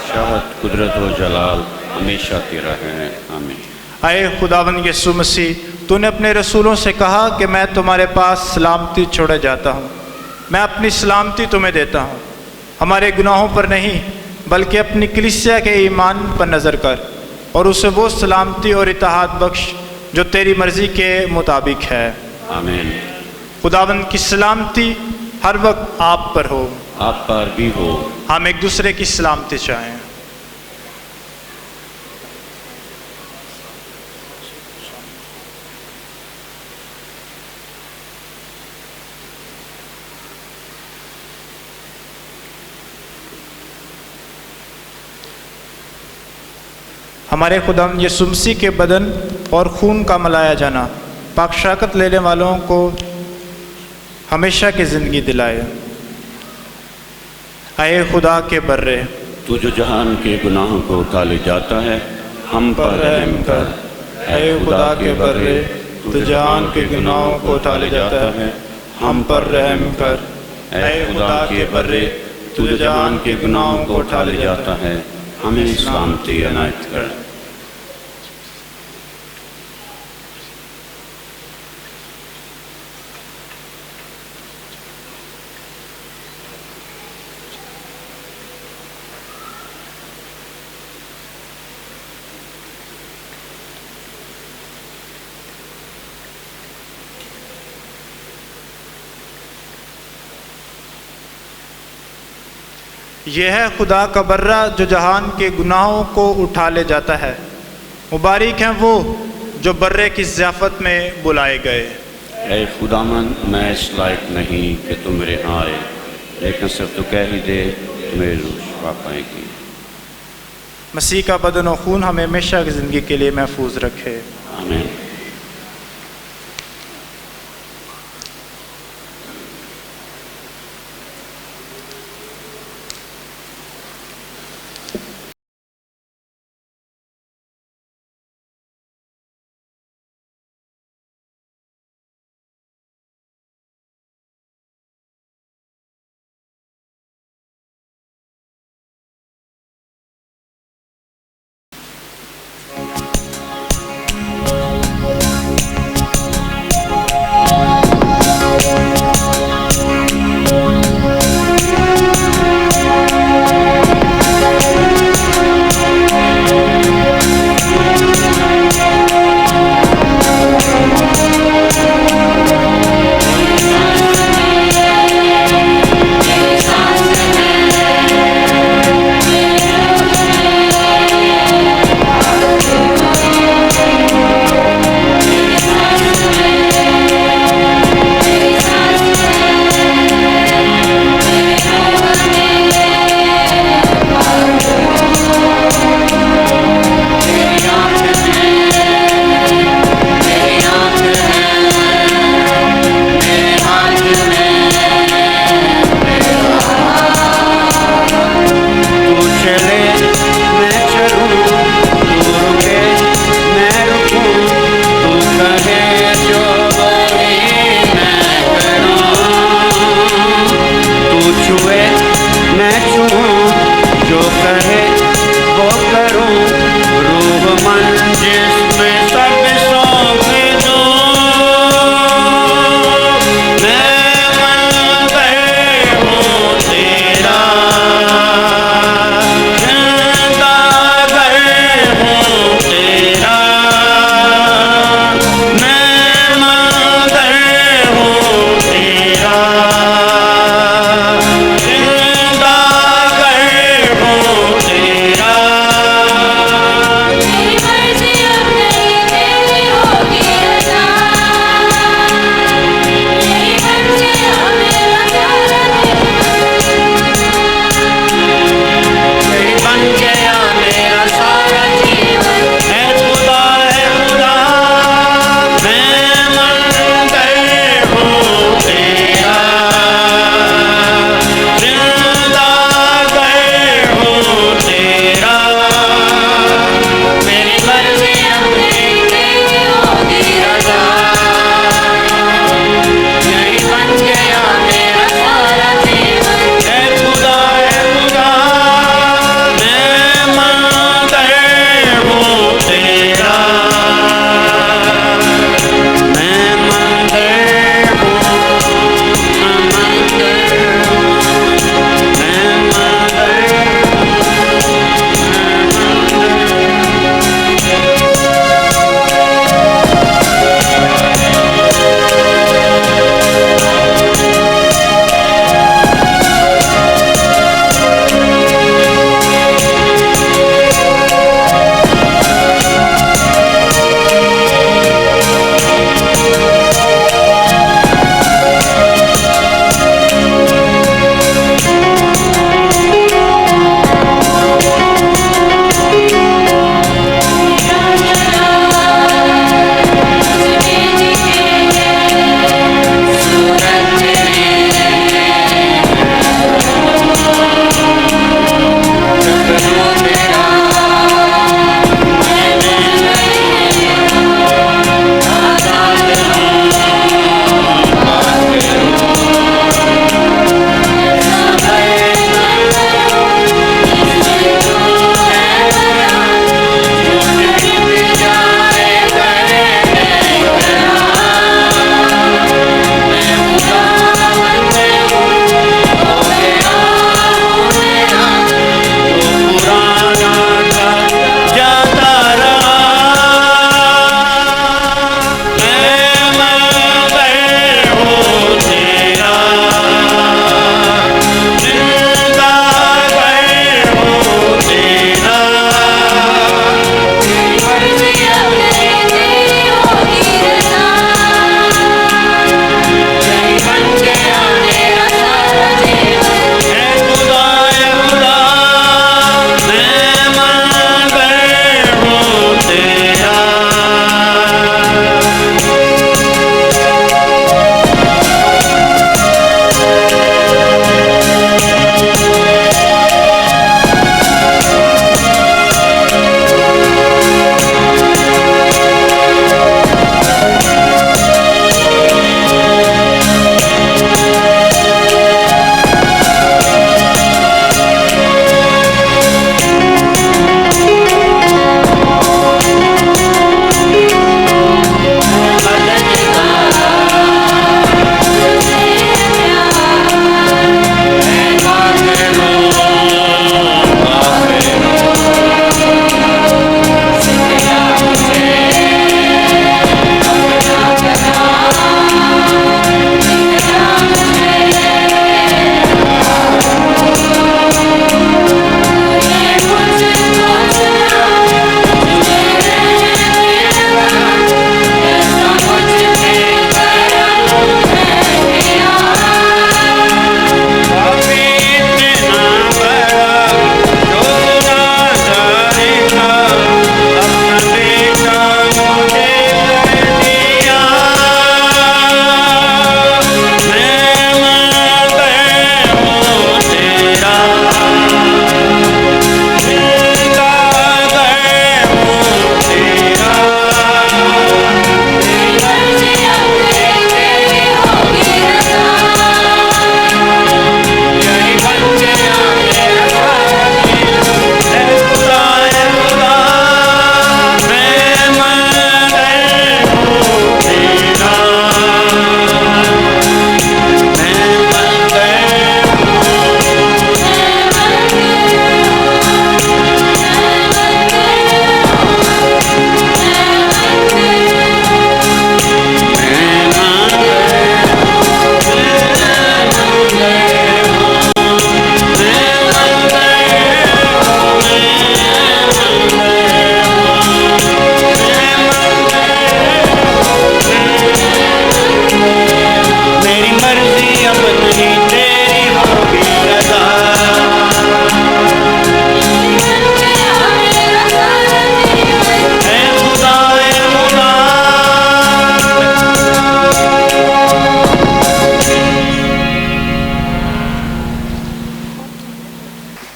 शाहत, कुदरत और जलाल हमेशा तेरा है। आमीन। ऐ खुदावंद यीशु मसीह, तूने अपने रसूलों से कहा कि मैं तुम्हारे पास सलामती छोड़े जाता हूँ, मैं अपनी सलामती तुम्हें देता हूँ। हमारे गुनाहों पर नहीं, बल्कि अपनी कलीसिया के ईमान पर नज़र कर, और उसे वो सलामती और इत्तेहाद बख्श जो तेरी मर्ज़ी के मुताबिक है। आमीन। खुदावंद की सलामती हर वक्त आप पर हो, आप पर भी हो। हम एक दूसरे की सलामती चाहें। हमारे खुदाम यीशु मसीह के बदन और खून का मलाया जाना पाक शराकत लेने वालों को हमेशा की ज़िंदगी दिलाए। ऐ खुदा के बर्रे, तू जो जहान के गुनाहों को उतार जाता है, हम पर रहम कर। ऐ खुदा के बर्रे, तू जहान के गुनाहों को उतार जाता है, हम पर रहम कर। ऐ खुदा के बर्रे, तू जो जहान के गुनाहों को उतार जाता है, हमें सलामती अनायत कर। यह है खुदा का बर्रा जो जहान के गुनाहों को उठा ले जाता है। मुबारक हैं वो जो बर्रे की ज़ियाफ़त में बुलाए गए। ऐ खुदामंद, मैं इस लायक नहीं कि तू मेरे यहाँ आए, लेकिन सिर्फ तू कह ही दे तो मेरी रूह शिफा पाएगी। मसीह का बदन और खून हमें हमेशा की ज़िंदगी के लिए महफूज रखे। आमीन।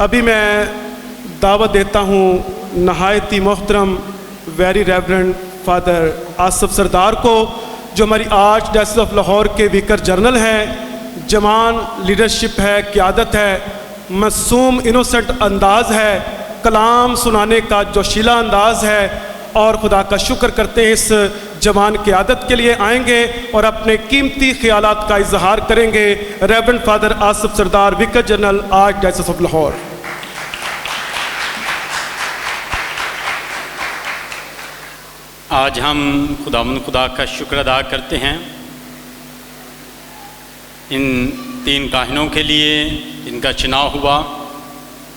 अभी मैं दावत देता हूँ नहायत ही मोहतरम वेरी रेवरेंड फादर आसिफ सरदार को, जो हमारी आर्च डायसिस ऑफ लाहौर के विकर जनरल हैं। जवान लीडरशिप है, क़यादत है, मासूम इनोसेंट अंदाज़ है, कलाम सुनाने का जोशीला अंदाज़ है, और खुदा का शुक्र करते हैं इस जवान क़यादत के लिए। आएंगे और अपने कीमती ख्यालात का इजहार करेंगे reverend father Asif Sardar, vicar general archdiocese of Lahore. आज हम खुदा का शुक्र अदा करते हैं इन 3 काहिनों के लिए इनका चुनाव हुआ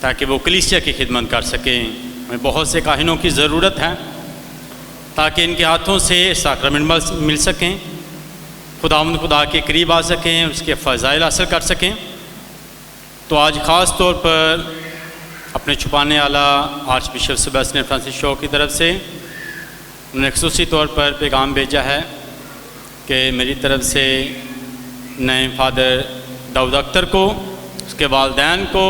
ताकि वो कलीसिया की खिदमत कर सकें। हमें बहुत से काहिनों की ज़रूरत है ताकि इनके हाथों से साक्रमेंट मिल सकें, खुदा के करीब आ सकें, उसके फ़ज़ाइल हासिल कर सकें। तो आज ख़ास तौर पर अपने छुपाने वाला arch bishop Sebastian Francis Shaw की तरफ से उन्होंने ख़ुसूसी तौर पर पैगाम भेजा है कि मेरी तरफ से नए फादर दाऊद अख्तर को, उसके वालिदैन को,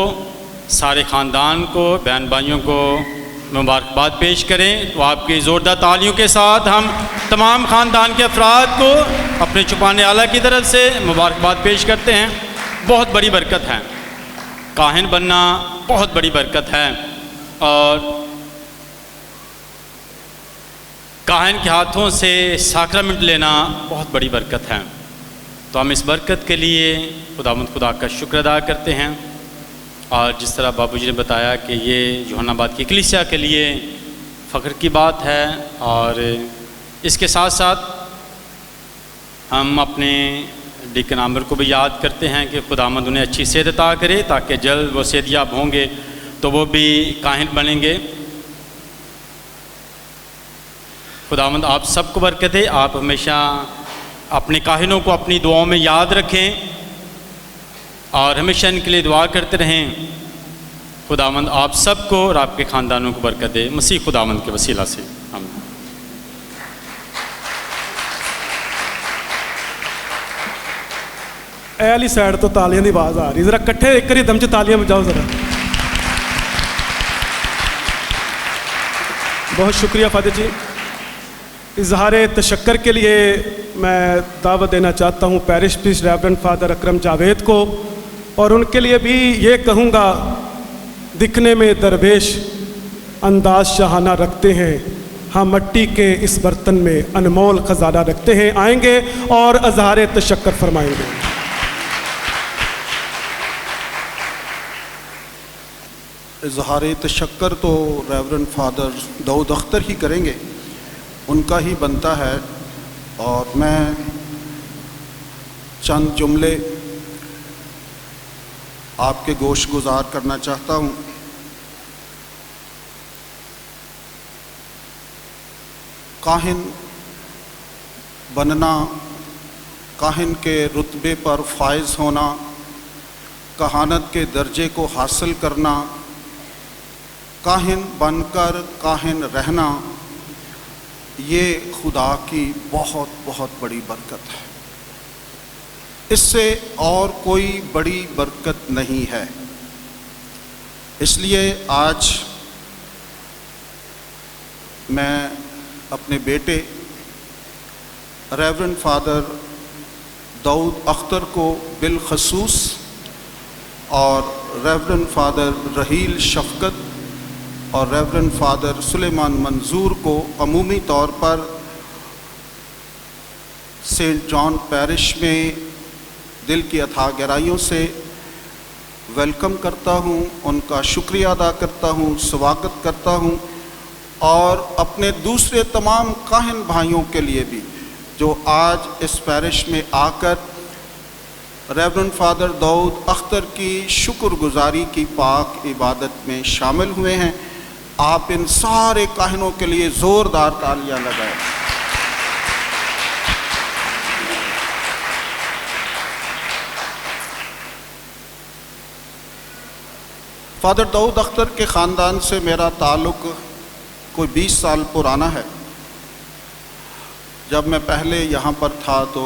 सारे ख़ानदान को, बहन भाइयों को मुबारकबाद पेश करें। तो आपकी ज़ोरदार तालियों के साथ हम तमाम ख़ानदान के अफराद को अपने छुपाने वाला की तरफ से मुबारकबाद पेश करते हैं। बहुत बड़ी बरकत है, काहिन बनना बहुत बड़ी बरकत है, और काहिन के हाथों से साक्रमेंट लेना बहुत बड़ी बरकत है। तो हम इस बरकत के लिए खुदा का शुक्र अदा करते हैं। और जिस तरह बाबूजी ने बताया कि ये जोहानाबाद की कलीसिया के लिए फ़ख्र की बात है, और इसके साथ साथ हम अपने डीकन आमिर को भी याद करते हैं कि खुदावंद उन्हें अच्छी सेहत अता करे ताकि जल्द वो सेहतयाब होंगे तो वो भी काहिन बनेंगे। खुदावंद आप सबको बरकत दे। आप हमेशा अपने काहिनों को अपनी दुआओं में याद रखें और हमेशा इनके लिए दुआ करते रहें। खुदावंद आप सबको और आपके ख़ानदानों को बरकत दे, मसीह खुदावंद के वसीला से आमीन। वाली साइड तो तालियां की आवाज़ आ रही, ज़रा इकट्ठे एक बारी दम च तालियां बजाओ ज़रा। बहुत शुक्रिया फादर जी। इजहार तशक्कर के लिए मैं दावत देना चाहता हूँ पैरिश प्रीस्ट रेवरेंड फादर अकरम जावेद को, और उनके लिए भी ये कहूँगा, दिखने में दरवेश अंदाज शाहाना रखते हैं, हम मट्टी के इस बर्तन में अनमोल ख़जाना रखते हैं। आएंगे और इजहार तशक्कर फरमाएंगे। इजहार तशक्कर तो रेवरेंड फादर दाऊद अख्तर ही करेंगे, उनका ही बनता है, और मैं चंद जुमले आपके गोश गुजार करना चाहता हूँ। काहिन बनना, काहिन के रुतबे पर फायज होना, कहानत के दर्जे को हासिल करना, काहिन बनकर काहिन रहना, ये खुदा की बहुत बहुत बड़ी बरकत है। इससे और कोई बड़ी बरकत नहीं है। इसलिए आज मैं अपने बेटे रेवरेंड फादर दाऊद अख्तर को बिलखसूस और रेवरेंड फादर रहील शफकत और रेवरेंड फादर सुलेमान मंजूर को अमूमी तौर पर सेंट जॉन पैरिश में दिल की अथाह गहराइयों से वेलकम करता हूँ, उनका शुक्रिया अदा करता हूँ, स्वागत करता हूँ, और अपने दूसरे तमाम काहिन भाइयों के लिए भी जो आज इस पैरिश में आकर रेवरेंड फादर दाऊद अख्तर की शुक्रगुजारी की पाक इबादत में शामिल हुए हैं। आप इन सारे काहिनों के लिए ज़ोरदार तालियां लगाएं। फादर दाऊद अख्तर के ख़ानदान से मेरा ताल्लुक़ कोई 20 साल पुराना है। जब मैं पहले यहाँ पर था तो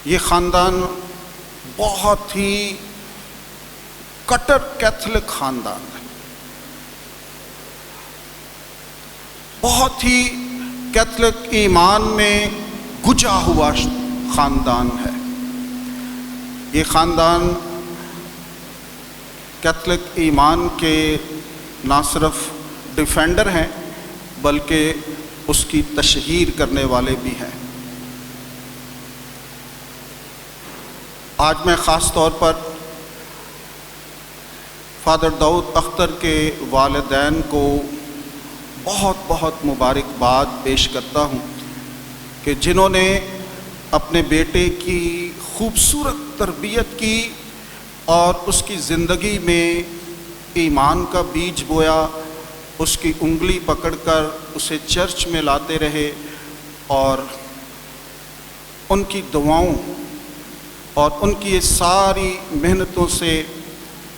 ये ख़ानदान बहुत ही कट्टर कैथोलिक खानदान है, बहुत ही कैथोलिक ईमान में गुजा हुआ खानदान है। ये खानदान कैथोलिक ईमान के ना सिर्फ डिफेंडर हैं बल्कि उसकी तशहीर करने वाले भी हैं। आज मैं ख़ास तौर पर फ़ादर दाऊद अख्तर के वालिदैन को बहुत बहुत मुबारकबाद पेश करता हूँ कि जिन्होंने अपने बेटे की खूबसूरत तरबियत की और उसकी ज़िंदगी में ईमान का बीज बोया, उसकी उंगली पकड़कर उसे चर्च में लाते रहे और उनकी दुआओं और उनकी ये सारी मेहनतों से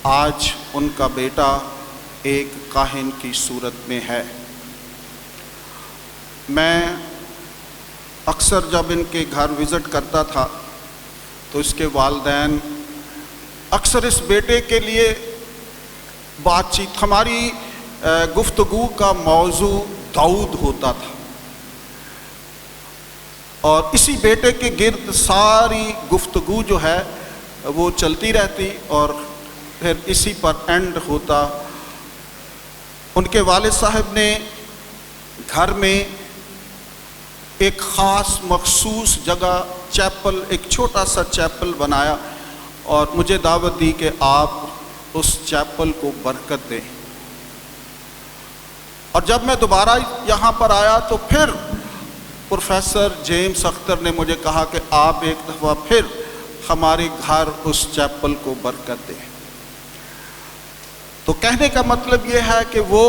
आज उनका बेटा एक काहिन की सूरत में है। मैं अक्सर जब इनके घर विज़िट करता था तो इसके वालिदैन अक्सर इस बेटे के लिए बातचीत, हमारी गुफ्तगू का मौजू दाऊद होता था और इसी बेटे के गिर्द सारी गुफ्तगू जो है वो चलती रहती और फिर इसी पर एंड होता। उनके वालिद साहब ने घर में एक ख़ास मखसूस जगह चैपल, एक छोटा सा चैपल बनाया और मुझे दावत दी कि आप उस चैपल को बरकत दें। और जब मैं दोबारा यहाँ पर आया तो फिर प्रोफेसर जेम्स अख्तर ने मुझे कहा कि आप एक दफ़ा फिर हमारे घर उस चैपल को बरकत दें। तो कहने का मतलब ये है कि वो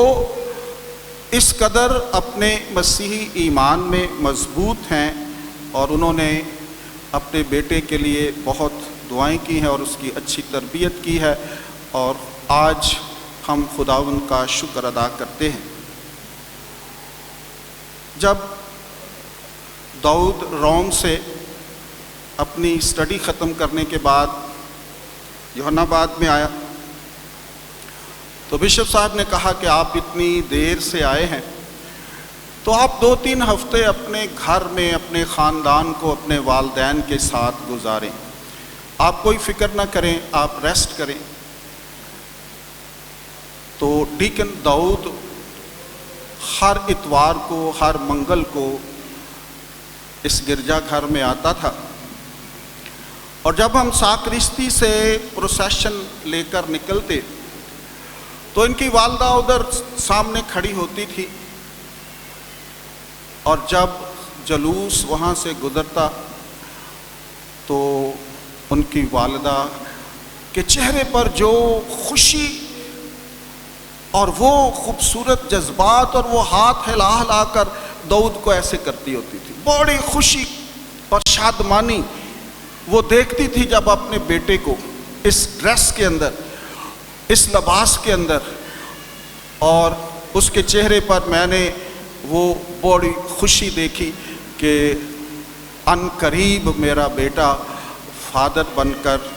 इस कदर अपने मसीही ईमान में मजबूत हैं और उन्होंने अपने बेटे के लिए बहुत दुआएं की हैं और उसकी अच्छी तरबियत की है और आज हम खुदावंद का शुक्र अदा करते हैं। जब दाऊद रोम से अपनी स्टडी ख़त्म करने के बाद यूहन्नाबाद में आया तो बिशप साहब ने कहा कि आप इतनी देर से आए हैं तो आप 2-3 हफ्ते अपने घर में अपने ख़ानदान को अपने वालिदैन के साथ गुजारें, आप कोई फ़िक्र ना करें, आप रेस्ट करें। तो डीकन दाऊद हर इतवार को, हर मंगल को इस गिरजाघर में आता था और जब हम साक्रिस्ती से प्रोसेशन लेकर निकलते तो इनकी वालदा उधर सामने खड़ी होती थी और जब जलूस वहाँ से गुजरता तो उनकी वालदा के चेहरे पर जो खुशी और वो खूबसूरत जज्बात और वो हाथ हिला हिला कर दाऊद को ऐसे करती होती थी, बड़ी खुशी और शादमानी वो देखती थी जब अपने बेटे को इस ड्रेस के अंदर, इस लिबास के अंदर, और उसके चेहरे पर मैंने वो बड़ी खुशी देखी कि अनकरीब मेरा बेटा फादर बनकर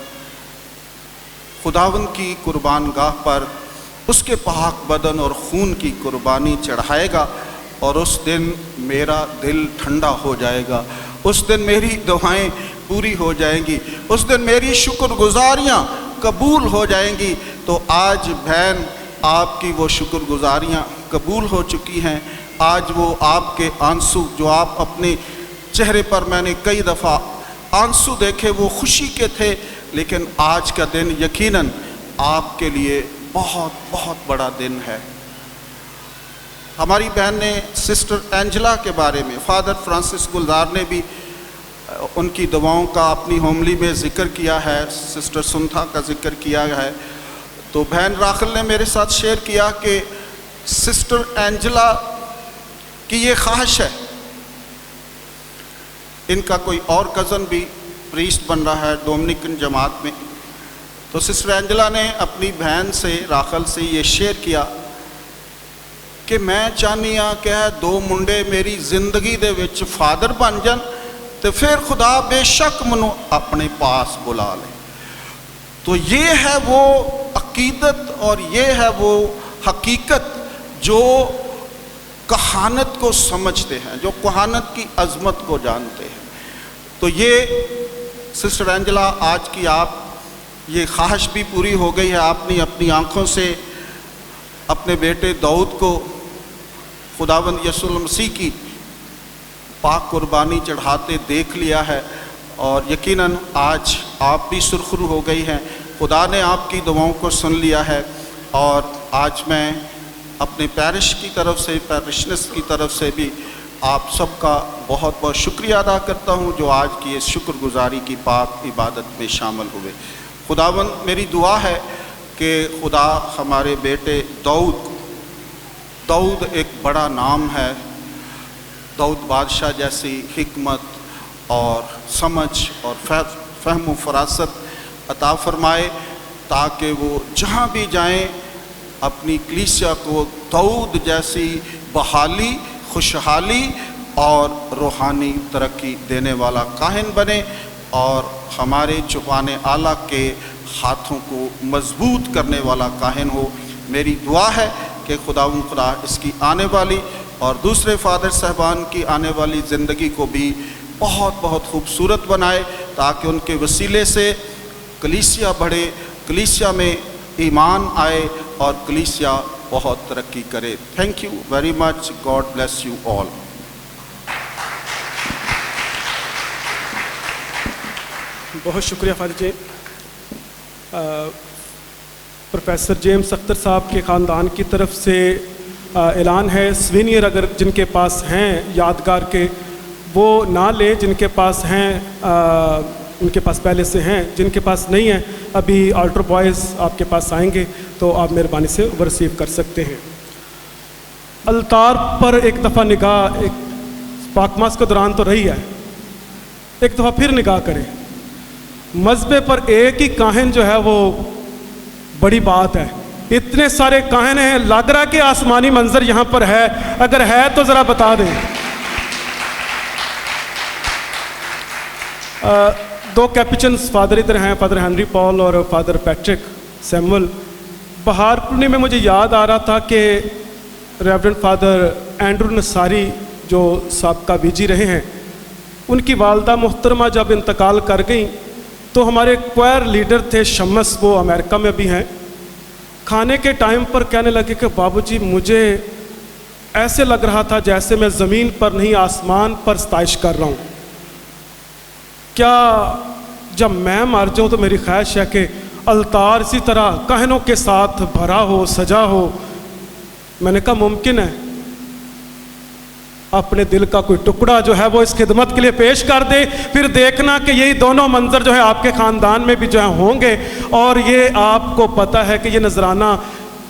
खुदावंद की कुर्बानगाह पर उसके पाक बदन और खून की कुर्बानी चढ़ाएगा और उस दिन मेरा दिल ठंडा हो जाएगा, उस दिन मेरी दुआएं पूरी हो जाएंगी, उस दिन मेरी शुक्रगुजारियाँ कबूल हो जाएंगी। तो आज बहन आपकी वो शुक्रगुजारियाँ कबूल हो चुकी हैं। आज वो आपके आंसू जो आप अपने चेहरे पर मैंने कई दफ़ा आंसू देखे वो खुशी के थे, लेकिन आज का दिन यकीनन आपके लिए बहुत बहुत बड़ा दिन है। हमारी बहन ने सिस्टर एंजेला के बारे में, फादर फ्रांसिस गुलजार ने भी उनकी दुआओं का अपनी होमली में ज़िक्र किया है, सिस्टर सुनथा का ज़िक्र किया है। तो बहन राखल ने मेरे साथ शेयर किया कि सिस्टर एंजेला की ये ख्वाहिश है, इनका कोई और कज़न भी प्रीस्ट बन रहा है डोमिनिकन जमात में। तो सिस्टर एंजेला ने अपनी बहन से राखल से ये शेयर किया कि मैं चाहनी हाँ कि दो मुंडे मेरी जिंदगी दे विच फादर बन जान तो फिर खुदा बेशक मनु अपने पास बुला ले। तो ये है वो अकीदत और ये है वो हकीकत जो कहानत को समझते हैं, जो कहानत की अज़मत को जानते हैं। तो ये सिस्टर एंजेला, आज की आप ये ख्वाहिश भी पूरी हो गई है। आपने अपनी आँखों से अपने बेटे दाऊद को खुदावंद यीशु मसीह की पाक कुर्बानी चढ़ाते देख लिया है और यकीनन आज आप भी सुरखरू हो गई हैं। खुदा ने आपकी दुआओं को सुन लिया है और आज मैं अपने पैरिश की तरफ से, पैरिशनर्स की तरफ से भी आप सबका बहुत बहुत शुक्रिया अदा करता हूं जो आज की इस शुक्रगुजारी की पाक इबादत में शामिल हुए। खुदावंद, मेरी दुआ है कि खुदा हमारे बेटे दाऊद एक बड़ा नाम है, दाऊद बादशाह जैसी हिकमत और समझ और फहम फरासत अता फरमाए ताकि वो जहाँ भी जाएं अपनी कलीसिया को दाऊद जैसी बहाली, खुशहाली और रूहानी तरक्की देने वाला काहिन बने और हमारे चुपाने आला के हाथों को मजबूत करने वाला काहिन हो। मेरी दुआ है कि खुदा इसकी आने वाली और दूसरे फादर साहबान की आने वाली ज़िंदगी को भी बहुत बहुत खूबसूरत बनाए ताकि उनके वसीले से कलीसिया बढ़े, कलीसिया में ईमान आए और कलीसिया बहुत तरक्की करे। Thank you very much. God bless you all. बहुत शुक्रिया फादर जी। प्रोफेसर जेम्स अख्तर साहब के ख़ानदान की तरफ से ऐलान है, स्वीनियर अगर जिनके पास हैं यादगार के वो ना लें, जिनके पास हैं उनके पास पहले से हैं, जिनके पास नहीं है अभी अल्टर बॉयज़ आपके पास आएंगे तो आप मेहरबानी से वो रिसीव कर सकते हैं। अलतार पर एक दफ़ा निगाह एक पाकमास के दौरान तो रही है, एक दफ़ा फिर निगाह करें। मज़बे पर एक ही काहिन जो है वो बड़ी बात है। इतने सारे काहिन हैं, लग रहा कि आसमानी मंजर यहाँ पर है, अगर है तो ज़रा बता दें। दो कैपुचन्स फादर इधर हैं, फादर हेनरी पॉल और फादर पैट्रिक सैमुअल। बहारपुरनी में मुझे याद आ रहा था कि रेवरेंड फादर एंड्रू नसारी जो साबका बीजी रहे हैं, उनकी वालदा मुहतरमा जब इंतकाल कर गई तो हमारे क्वायर लीडर थे शम्स, वो अमेरिका में भी हैं। खाने के टाइम पर कहने लगे कि बाबूजी मुझे ऐसे लग रहा था जैसे मैं ज़मीन पर नहीं आसमान पर सताइश कर रहा हूँ। क्या जब मैं मर जाऊँ तो मेरी ख्वाहिश है कि अलतार इसी तरह काहिनों के साथ भरा हो, सजा हो। मैंने कहा मुमकिन है, अपने दिल का कोई टुकड़ा जो है वो इस खिदमत के लिए पेश कर दे, फिर देखना कि यही दोनों मंजर जो है आपके ख़ानदान में भी जो है होंगे। और ये आपको पता है कि ये नजराना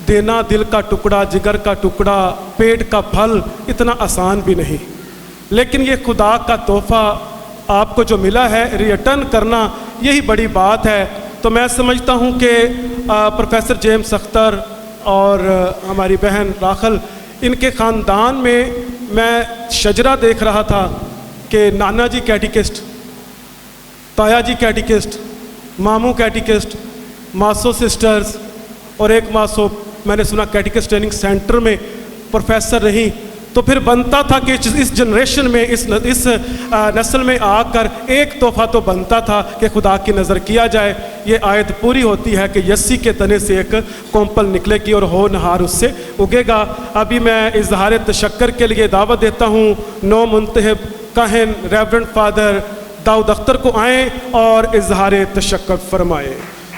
देना, दिल का टुकड़ा, जिगर का टुकड़ा, पेट का फल, इतना आसान भी नहीं, लेकिन ये खुदा का तोहफा आपको जो मिला है रिटर्न करना यही बड़ी बात है। तो मैं समझता हूँ कि प्रोफेसर जेम्स अख्तर और हमारी बहन राखल, इनके ख़ानदान में मैं शजरा देख रहा था कि नाना जी कैटिकिस्ट, ताया जी कैटिकिस्ट, मामू कैटिकिस्ट, मासो सिस्टर्स और एक मासो मैंने सुना कैटिकिस्ट ट्रेनिंग सेंटर में प्रोफेसर रही। तो फिर बनता था कि इस जनरेशन में, इस नस्ल में आकर एक तोहफा तो बनता था कि खुदा की नज़र किया जाए। ये आयत पूरी होती है कि यस्सी के तने से एक कोम्पल निकलेगी और हो नहार उससे उगेगा। अभी मैं इजहार तशक्कर के लिए दावत देता हूँ नौ मुंतहब काहिन रेवरेंड फादर दाऊद अख्तर को आएँ और इजहार तशक्कर फरमाए।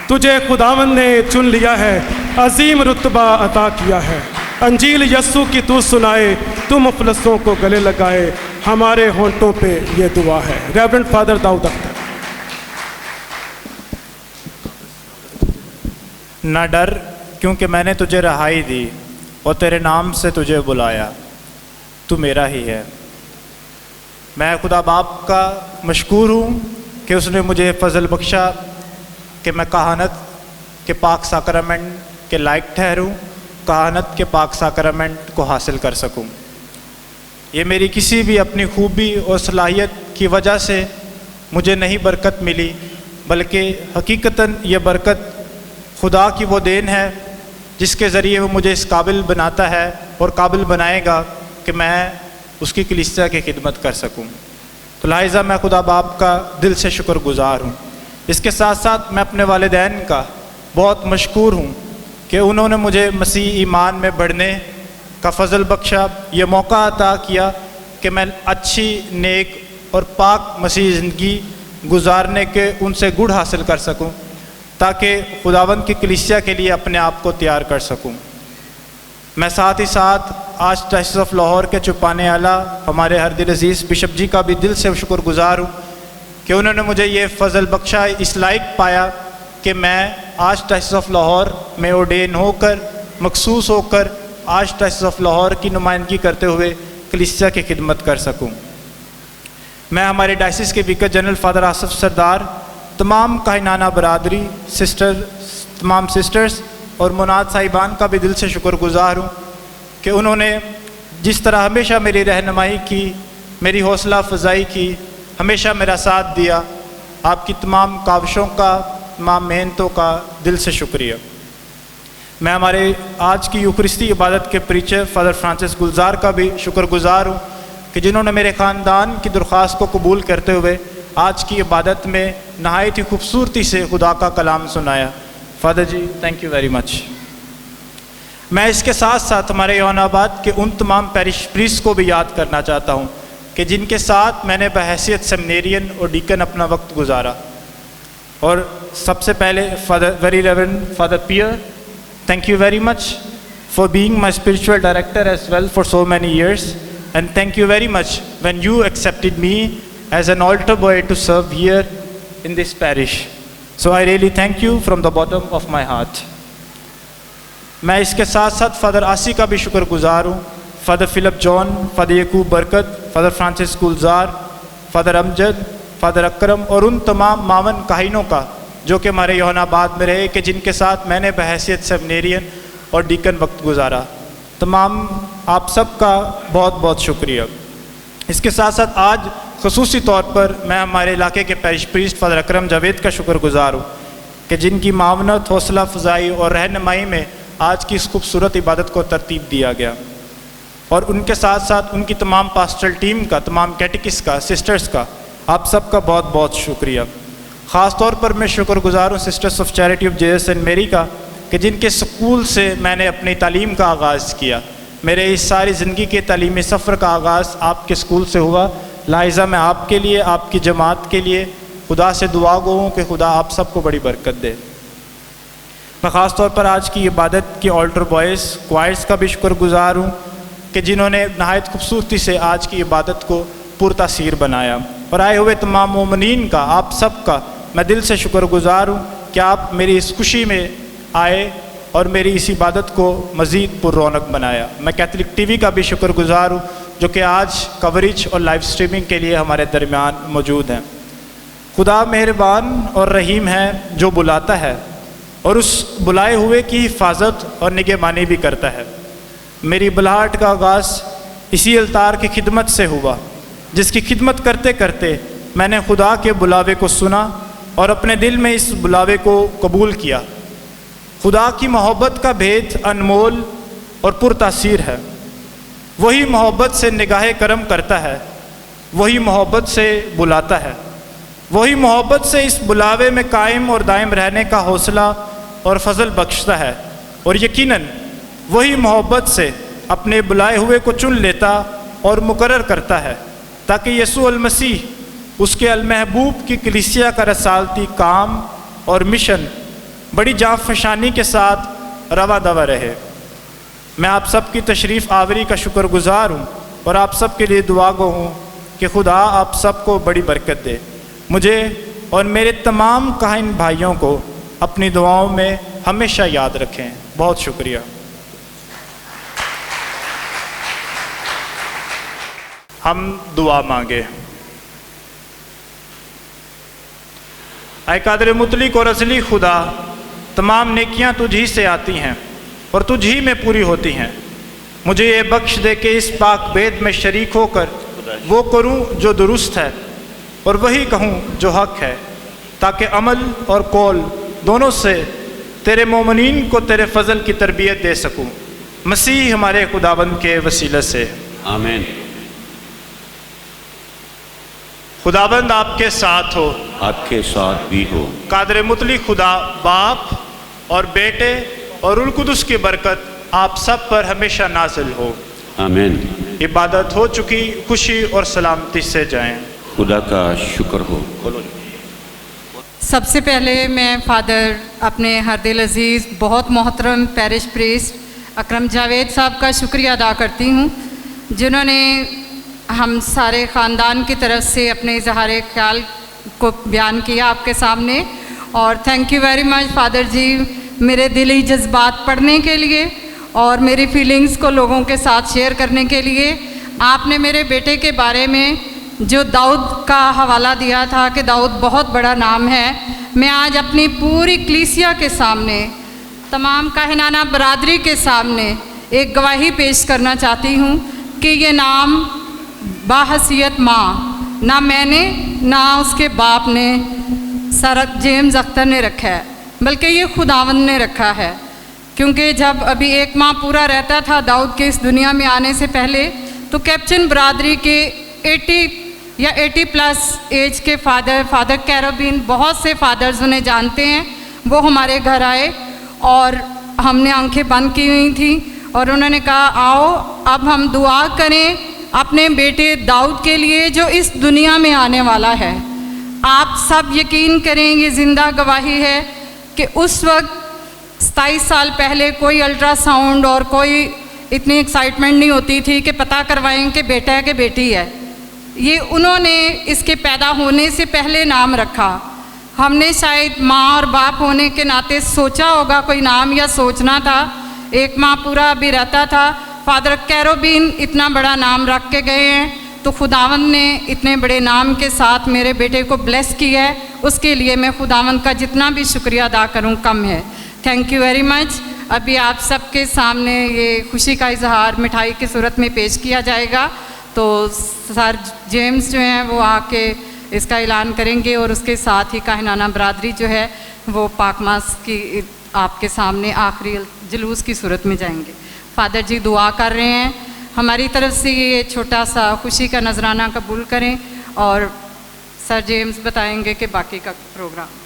तुझे खुदावन ने चुन लिया है, अजीम रुतबा अता किया है, अंजील यस्सू की तू सुनाए, तू मुफलसों को गले लगाए, हमारे होंठों पे ये दुआ है। Reverend father Daud Akhtar. न डर क्योंकि मैंने तुझे रहाई दी और तेरे नाम से तुझे बुलाया, तू मेरा ही है। मैं खुदा बाप का मशकूर हूँ कि उसने मुझे फजल बख्शा कि मैं कहानत के पाक साक्रमेंट के लायक ठहरूँ, कहानत के पाक साक्रमेंट को हासिल कर सकूं। ये मेरी किसी भी अपनी खूबी और सलाहियत की वजह से मुझे नहीं बरकत मिली, बल्कि हकीकतन ये बरकत خدا کی وہ دین ہے جس کے ذریعے وہ مجھے اس قابل بناتا ہے اور قابل بنائے گا کہ میں اس کی کلیسیا کی خدمت کر سکوں۔ تو لہٰذا میں خدا باپ کا دل سے شکر گزار ہوں۔ اس کے ساتھ ساتھ میں اپنے والدین کا بہت مشکور ہوں کہ انہوں نے مجھے مسیح ایمان میں بڑھنے کا فضل بخشا، یہ موقع عطا کیا کہ میں اچھی، نیک اور پاک مسیحی زندگی گزارنے کے ان سے گڑ حاصل کر سکوں تاکہ خداوند کی کلیسیا کے لیے اپنے آپ کو تیار کر سکوں۔ میں ساتھ ہی ساتھ آج ڈائسس آف لاہور کے چپانے والا ہمارے ہر دل عزیز بشپ جی کا بھی دل سے شکر گزار ہوں کہ انہوں نے مجھے یہ فضل بخشا، اس لائق پایا کہ میں آج ڈائسس آف لاہور میں اوڈین ہو کر، مخصوص ہو کر آج ڈائسس آف لاہور کی نمائندگی کرتے ہوئے کلیسیا کی خدمت کر سکوں۔ میں ہمارے ڈائسس کے ویکر جنرل فادر آصف سردار، تمام کائنانہ برادری، تمام سسٹرز اور مناد صاحبان کا بھی دل سے شکر گزار ہوں کہ انہوں نے جس طرح ہمیشہ میری رہنمائی کی، میری حوصلہ افزائی کی، ہمیشہ میرا ساتھ دیا۔ آپ کی تمام کاوشوں کا، تمام محنتوں کا دل سے شکریہ۔ میں ہمارے آج کی یوکرستی عبادت کے پریچر فادر فرانسس گلزار کا بھی شکر گزار ہوں کہ جنہوں نے میرے خاندان کی درخواست کو قبول کرتے ہوئے آج کی عبادت میں نہایت ہی خوبصورتی سے خدا کا کلام سنایا۔ Father ji thank you very much. میں اس کے ساتھ ساتھ ہمارے یوحنا آباد کے ان تمام پیرش پریسٹ کو بھی یاد کرنا چاہتا ہوں کہ جن کے ساتھ میں نے بحیثیت سیمنیرین اور ڈیکن اپنا وقت گزارا، اور سب سے پہلے father very reverend father Pierre, thank you very much for being my spiritual director as well for so many years, and thank you very much when you accepted me as an altar boy to serve here in this parish. So I really thank you from the bottom of my heart. میں اس کے ساتھ ساتھ father آسی کا بھی شکر گزار ہوں، فادر فلپ جان، فادر یعقوب برکت، فادر فرانسس گلزار، فادر امجد، فادر اکرم اور ان تمام معاون کاہنوں کا جو کہ ہمارے یوحنا آباد میں رہے کہ جن کے ساتھ میں نے بحیثیت سیمنیرین اور ڈیکن وقت گزارا۔ تمام آپ سب کا بہت بہت شکریہ۔ اس کے ساتھ ساتھ آج خصوصی طور پر میں ہمارے علاقے کے پیرش پریسٹ فادر اکرم جاوید کا شکر گزار ہوں کہ جن کی معاونت، حوصلہ افزائی اور رہنمائی میں آج کی اس خوبصورت عبادت کو ترتیب دیا گیا، اور ان کے ساتھ ساتھ ان کی تمام پاسٹرل ٹیم کا، تمام کیٹیکس کا، سسٹرز کا، آپ سب کا بہت بہت شکریہ۔ خاص طور پر میں شکر گزار ہوں sisters of charity of Jesus and میری کا کہ جن کے سکول سے میں نے اپنی تعلیم کا آغاز کیا۔ میرے اس ساری زندگی کے تعلیمی سفر کا آغاز آپ کے سکول سے ہوا، لہٰذا میں آپ کے لیے، آپ کی جماعت کے لیے خدا سے دعا گو ہوں کہ خدا آپ سب کو بڑی برکت دے۔ میں خاص طور پر آج کی عبادت کی آلٹر بوائز، کوائرز کا بھی شکر گزار ہوں کہ جنہوں نے نہایت خوبصورتی سے آج کی عبادت کو پرتاثیر بنایا، اور آئے ہوئے تمام مومنین کا، آپ سب کا میں دل سے شکر گزار ہوں کہ آپ میری اس خوشی میں آئے اور میری اس عبادت کو مزید پر رونق بنایا۔ میں کیتھولک ٹی وی کا بھی شکر گزار ہوں جو کہ آج کوریج اور لائیو سٹریمنگ کے لیے ہمارے درمیان موجود ہیں۔ خدا مہربان اور رحیم ہے جو بلاتا ہے اور اس بلائے ہوئے کی حفاظت اور نگہبانی بھی کرتا ہے۔ میری بلاہٹ کا آغاز اسی التار کی خدمت سے ہوا جس کی خدمت کرتے کرتے میں نے خدا کے بلاوے کو سنا اور اپنے دل میں اس بلاوے کو قبول کیا۔ خدا کی محبت کا بھید انمول اور پرتاثیر ہے۔ وہی محبت سے نگاہ کرم کرتا ہے، وہی محبت سے بلاتا ہے، وہی محبت سے اس بلاوے میں قائم اور دائم رہنے کا حوصلہ اور فضل بخشتا ہے، اور یقیناً وہی محبت سے اپنے بلائے ہوئے کو چن لیتا اور مقرر کرتا ہے تاکہ یسوع المسیح اس کے المحبوب کی کلیسیا کا رسالتی کام اور مشن بڑی جاں فشانی کے ساتھ رواں دوا رہے۔ میں آپ سب کی تشریف آوری کا شکر گزار ہوں اور آپ سب کے لیے دعا گو ہوں کہ خدا آپ سب کو بڑی برکت دے۔ مجھے اور میرے تمام کاہن بھائیوں کو اپنی دعاؤں میں ہمیشہ یاد رکھیں۔ بہت شکریہ۔ ہم دعا مانگے۔ اے قادر مطلق اور ازلی خدا، تمام نیکیاں تجھ ہی سے آتی ہیں اور تجھ ہی میں پوری ہوتی ہیں۔ مجھے یہ بخش دے کہ اس پاک بید میں شریک ہو کر وہ کروں جو درست ہے اور وہی کہوں جو حق ہے، تاکہ عمل اور قول دونوں سے तेरे मोमिनीन को तेरे फजल की तरबियत दे सकूं, मसीह हमारे खुदाबंद के वसीले से आमीन। खुदाबंद आपके साथ हो, आपके साथ भी हो। कादर मुतली खुदा बाप और बेटे और रुल कुदस की बरकत आप सब पर हमेशा नाजिल हो आमीन। इबादत हो चुकी, खुशी और सलामती से जाएं। खुदा का शुक्र हो। सबसे पहले मैं फ़ादर अपने हरदिल अज़ीज़ बहुत मोहतरम पैरिश प्रीस्ट अकरम जावेद साहब का शुक्रिया अदा करती हूँ, जिन्होंने हम सारे ख़ानदान की तरफ से अपने इजहार ख्याल को बयान किया आपके सामने। और thank you very much father ji, मेरे दिली जज्बात पढ़ने के लिए और मेरी फीलिंग्स को लोगों के साथ शेयर करने के लिए। आपने मेरे बेटे के बारे में जो दाऊद का हवाला दिया था कि दाऊद बहुत बड़ा नाम है, मैं आज अपनी पूरी कलीसिया के सामने, तमाम काहिनाना बरादरी के सामने एक गवाही पेश करना चाहती हूँ कि ये नाम बाहसियत माँ ना मैंने ना उसके बाप ने सर जेम्स अख्तर ने रखा है, बल्कि ये खुदावंद ने रखा है। क्योंकि जब अभी एक माह पूरा रहता था दाऊद के इस दुनिया में आने से पहले, तो कैप्चन बरादरी के 80 प्लस एज के फादर कैरोबीन, बहुत से फादर्स उन्हें जानते हैं, वो हमारे घर आए और हमने आंखें बंद की हुई थी और उन्होंने कहा आओ अब हम दुआ करें अपने बेटे दाऊद के लिए जो इस दुनिया में आने वाला है। आप सब यकीन करें, ये ज़िंदा गवाही है कि उस वक्त 27 साल पहले कोई अल्ट्रासाउंड और कोई इतनी एक्साइटमेंट नहीं होती थी कि पता करवाएं कि बेटा है कि बेटी है। ये उन्होंने इसके पैदा होने से पहले नाम रखा। हमने शायद माँ और बाप होने के नाते सोचा होगा कोई नाम या सोचना था। एक माह पूरा अभी रहता था, फादर कैरोबीन इतना बड़ा नाम रख के गए हैं, तो खुदावंद ने इतने बड़े नाम के साथ मेरे बेटे को ब्लेस किया है, उसके लिए मैं खुदावंद का जितना भी शुक्रिया अदा करूं कम है। Thank you very much. अभी आप सबके सामने ये खुशी का इजहार मिठाई की सूरत में पेश किया जाएगा, तो सर जेम्स जो हैं वो आके इसका ऐलान करेंगे और उसके साथ ही काहिनाना बरादरी जो है वो पाकमास की आपके सामने आखिरी जुलूस की सूरत में जाएंगे। फादर जी दुआ कर रहे हैं, हमारी तरफ से ये छोटा सा खुशी का नजराना कबूल करें और सर जेम्स बताएंगे कि बाकी का प्रोग्राम।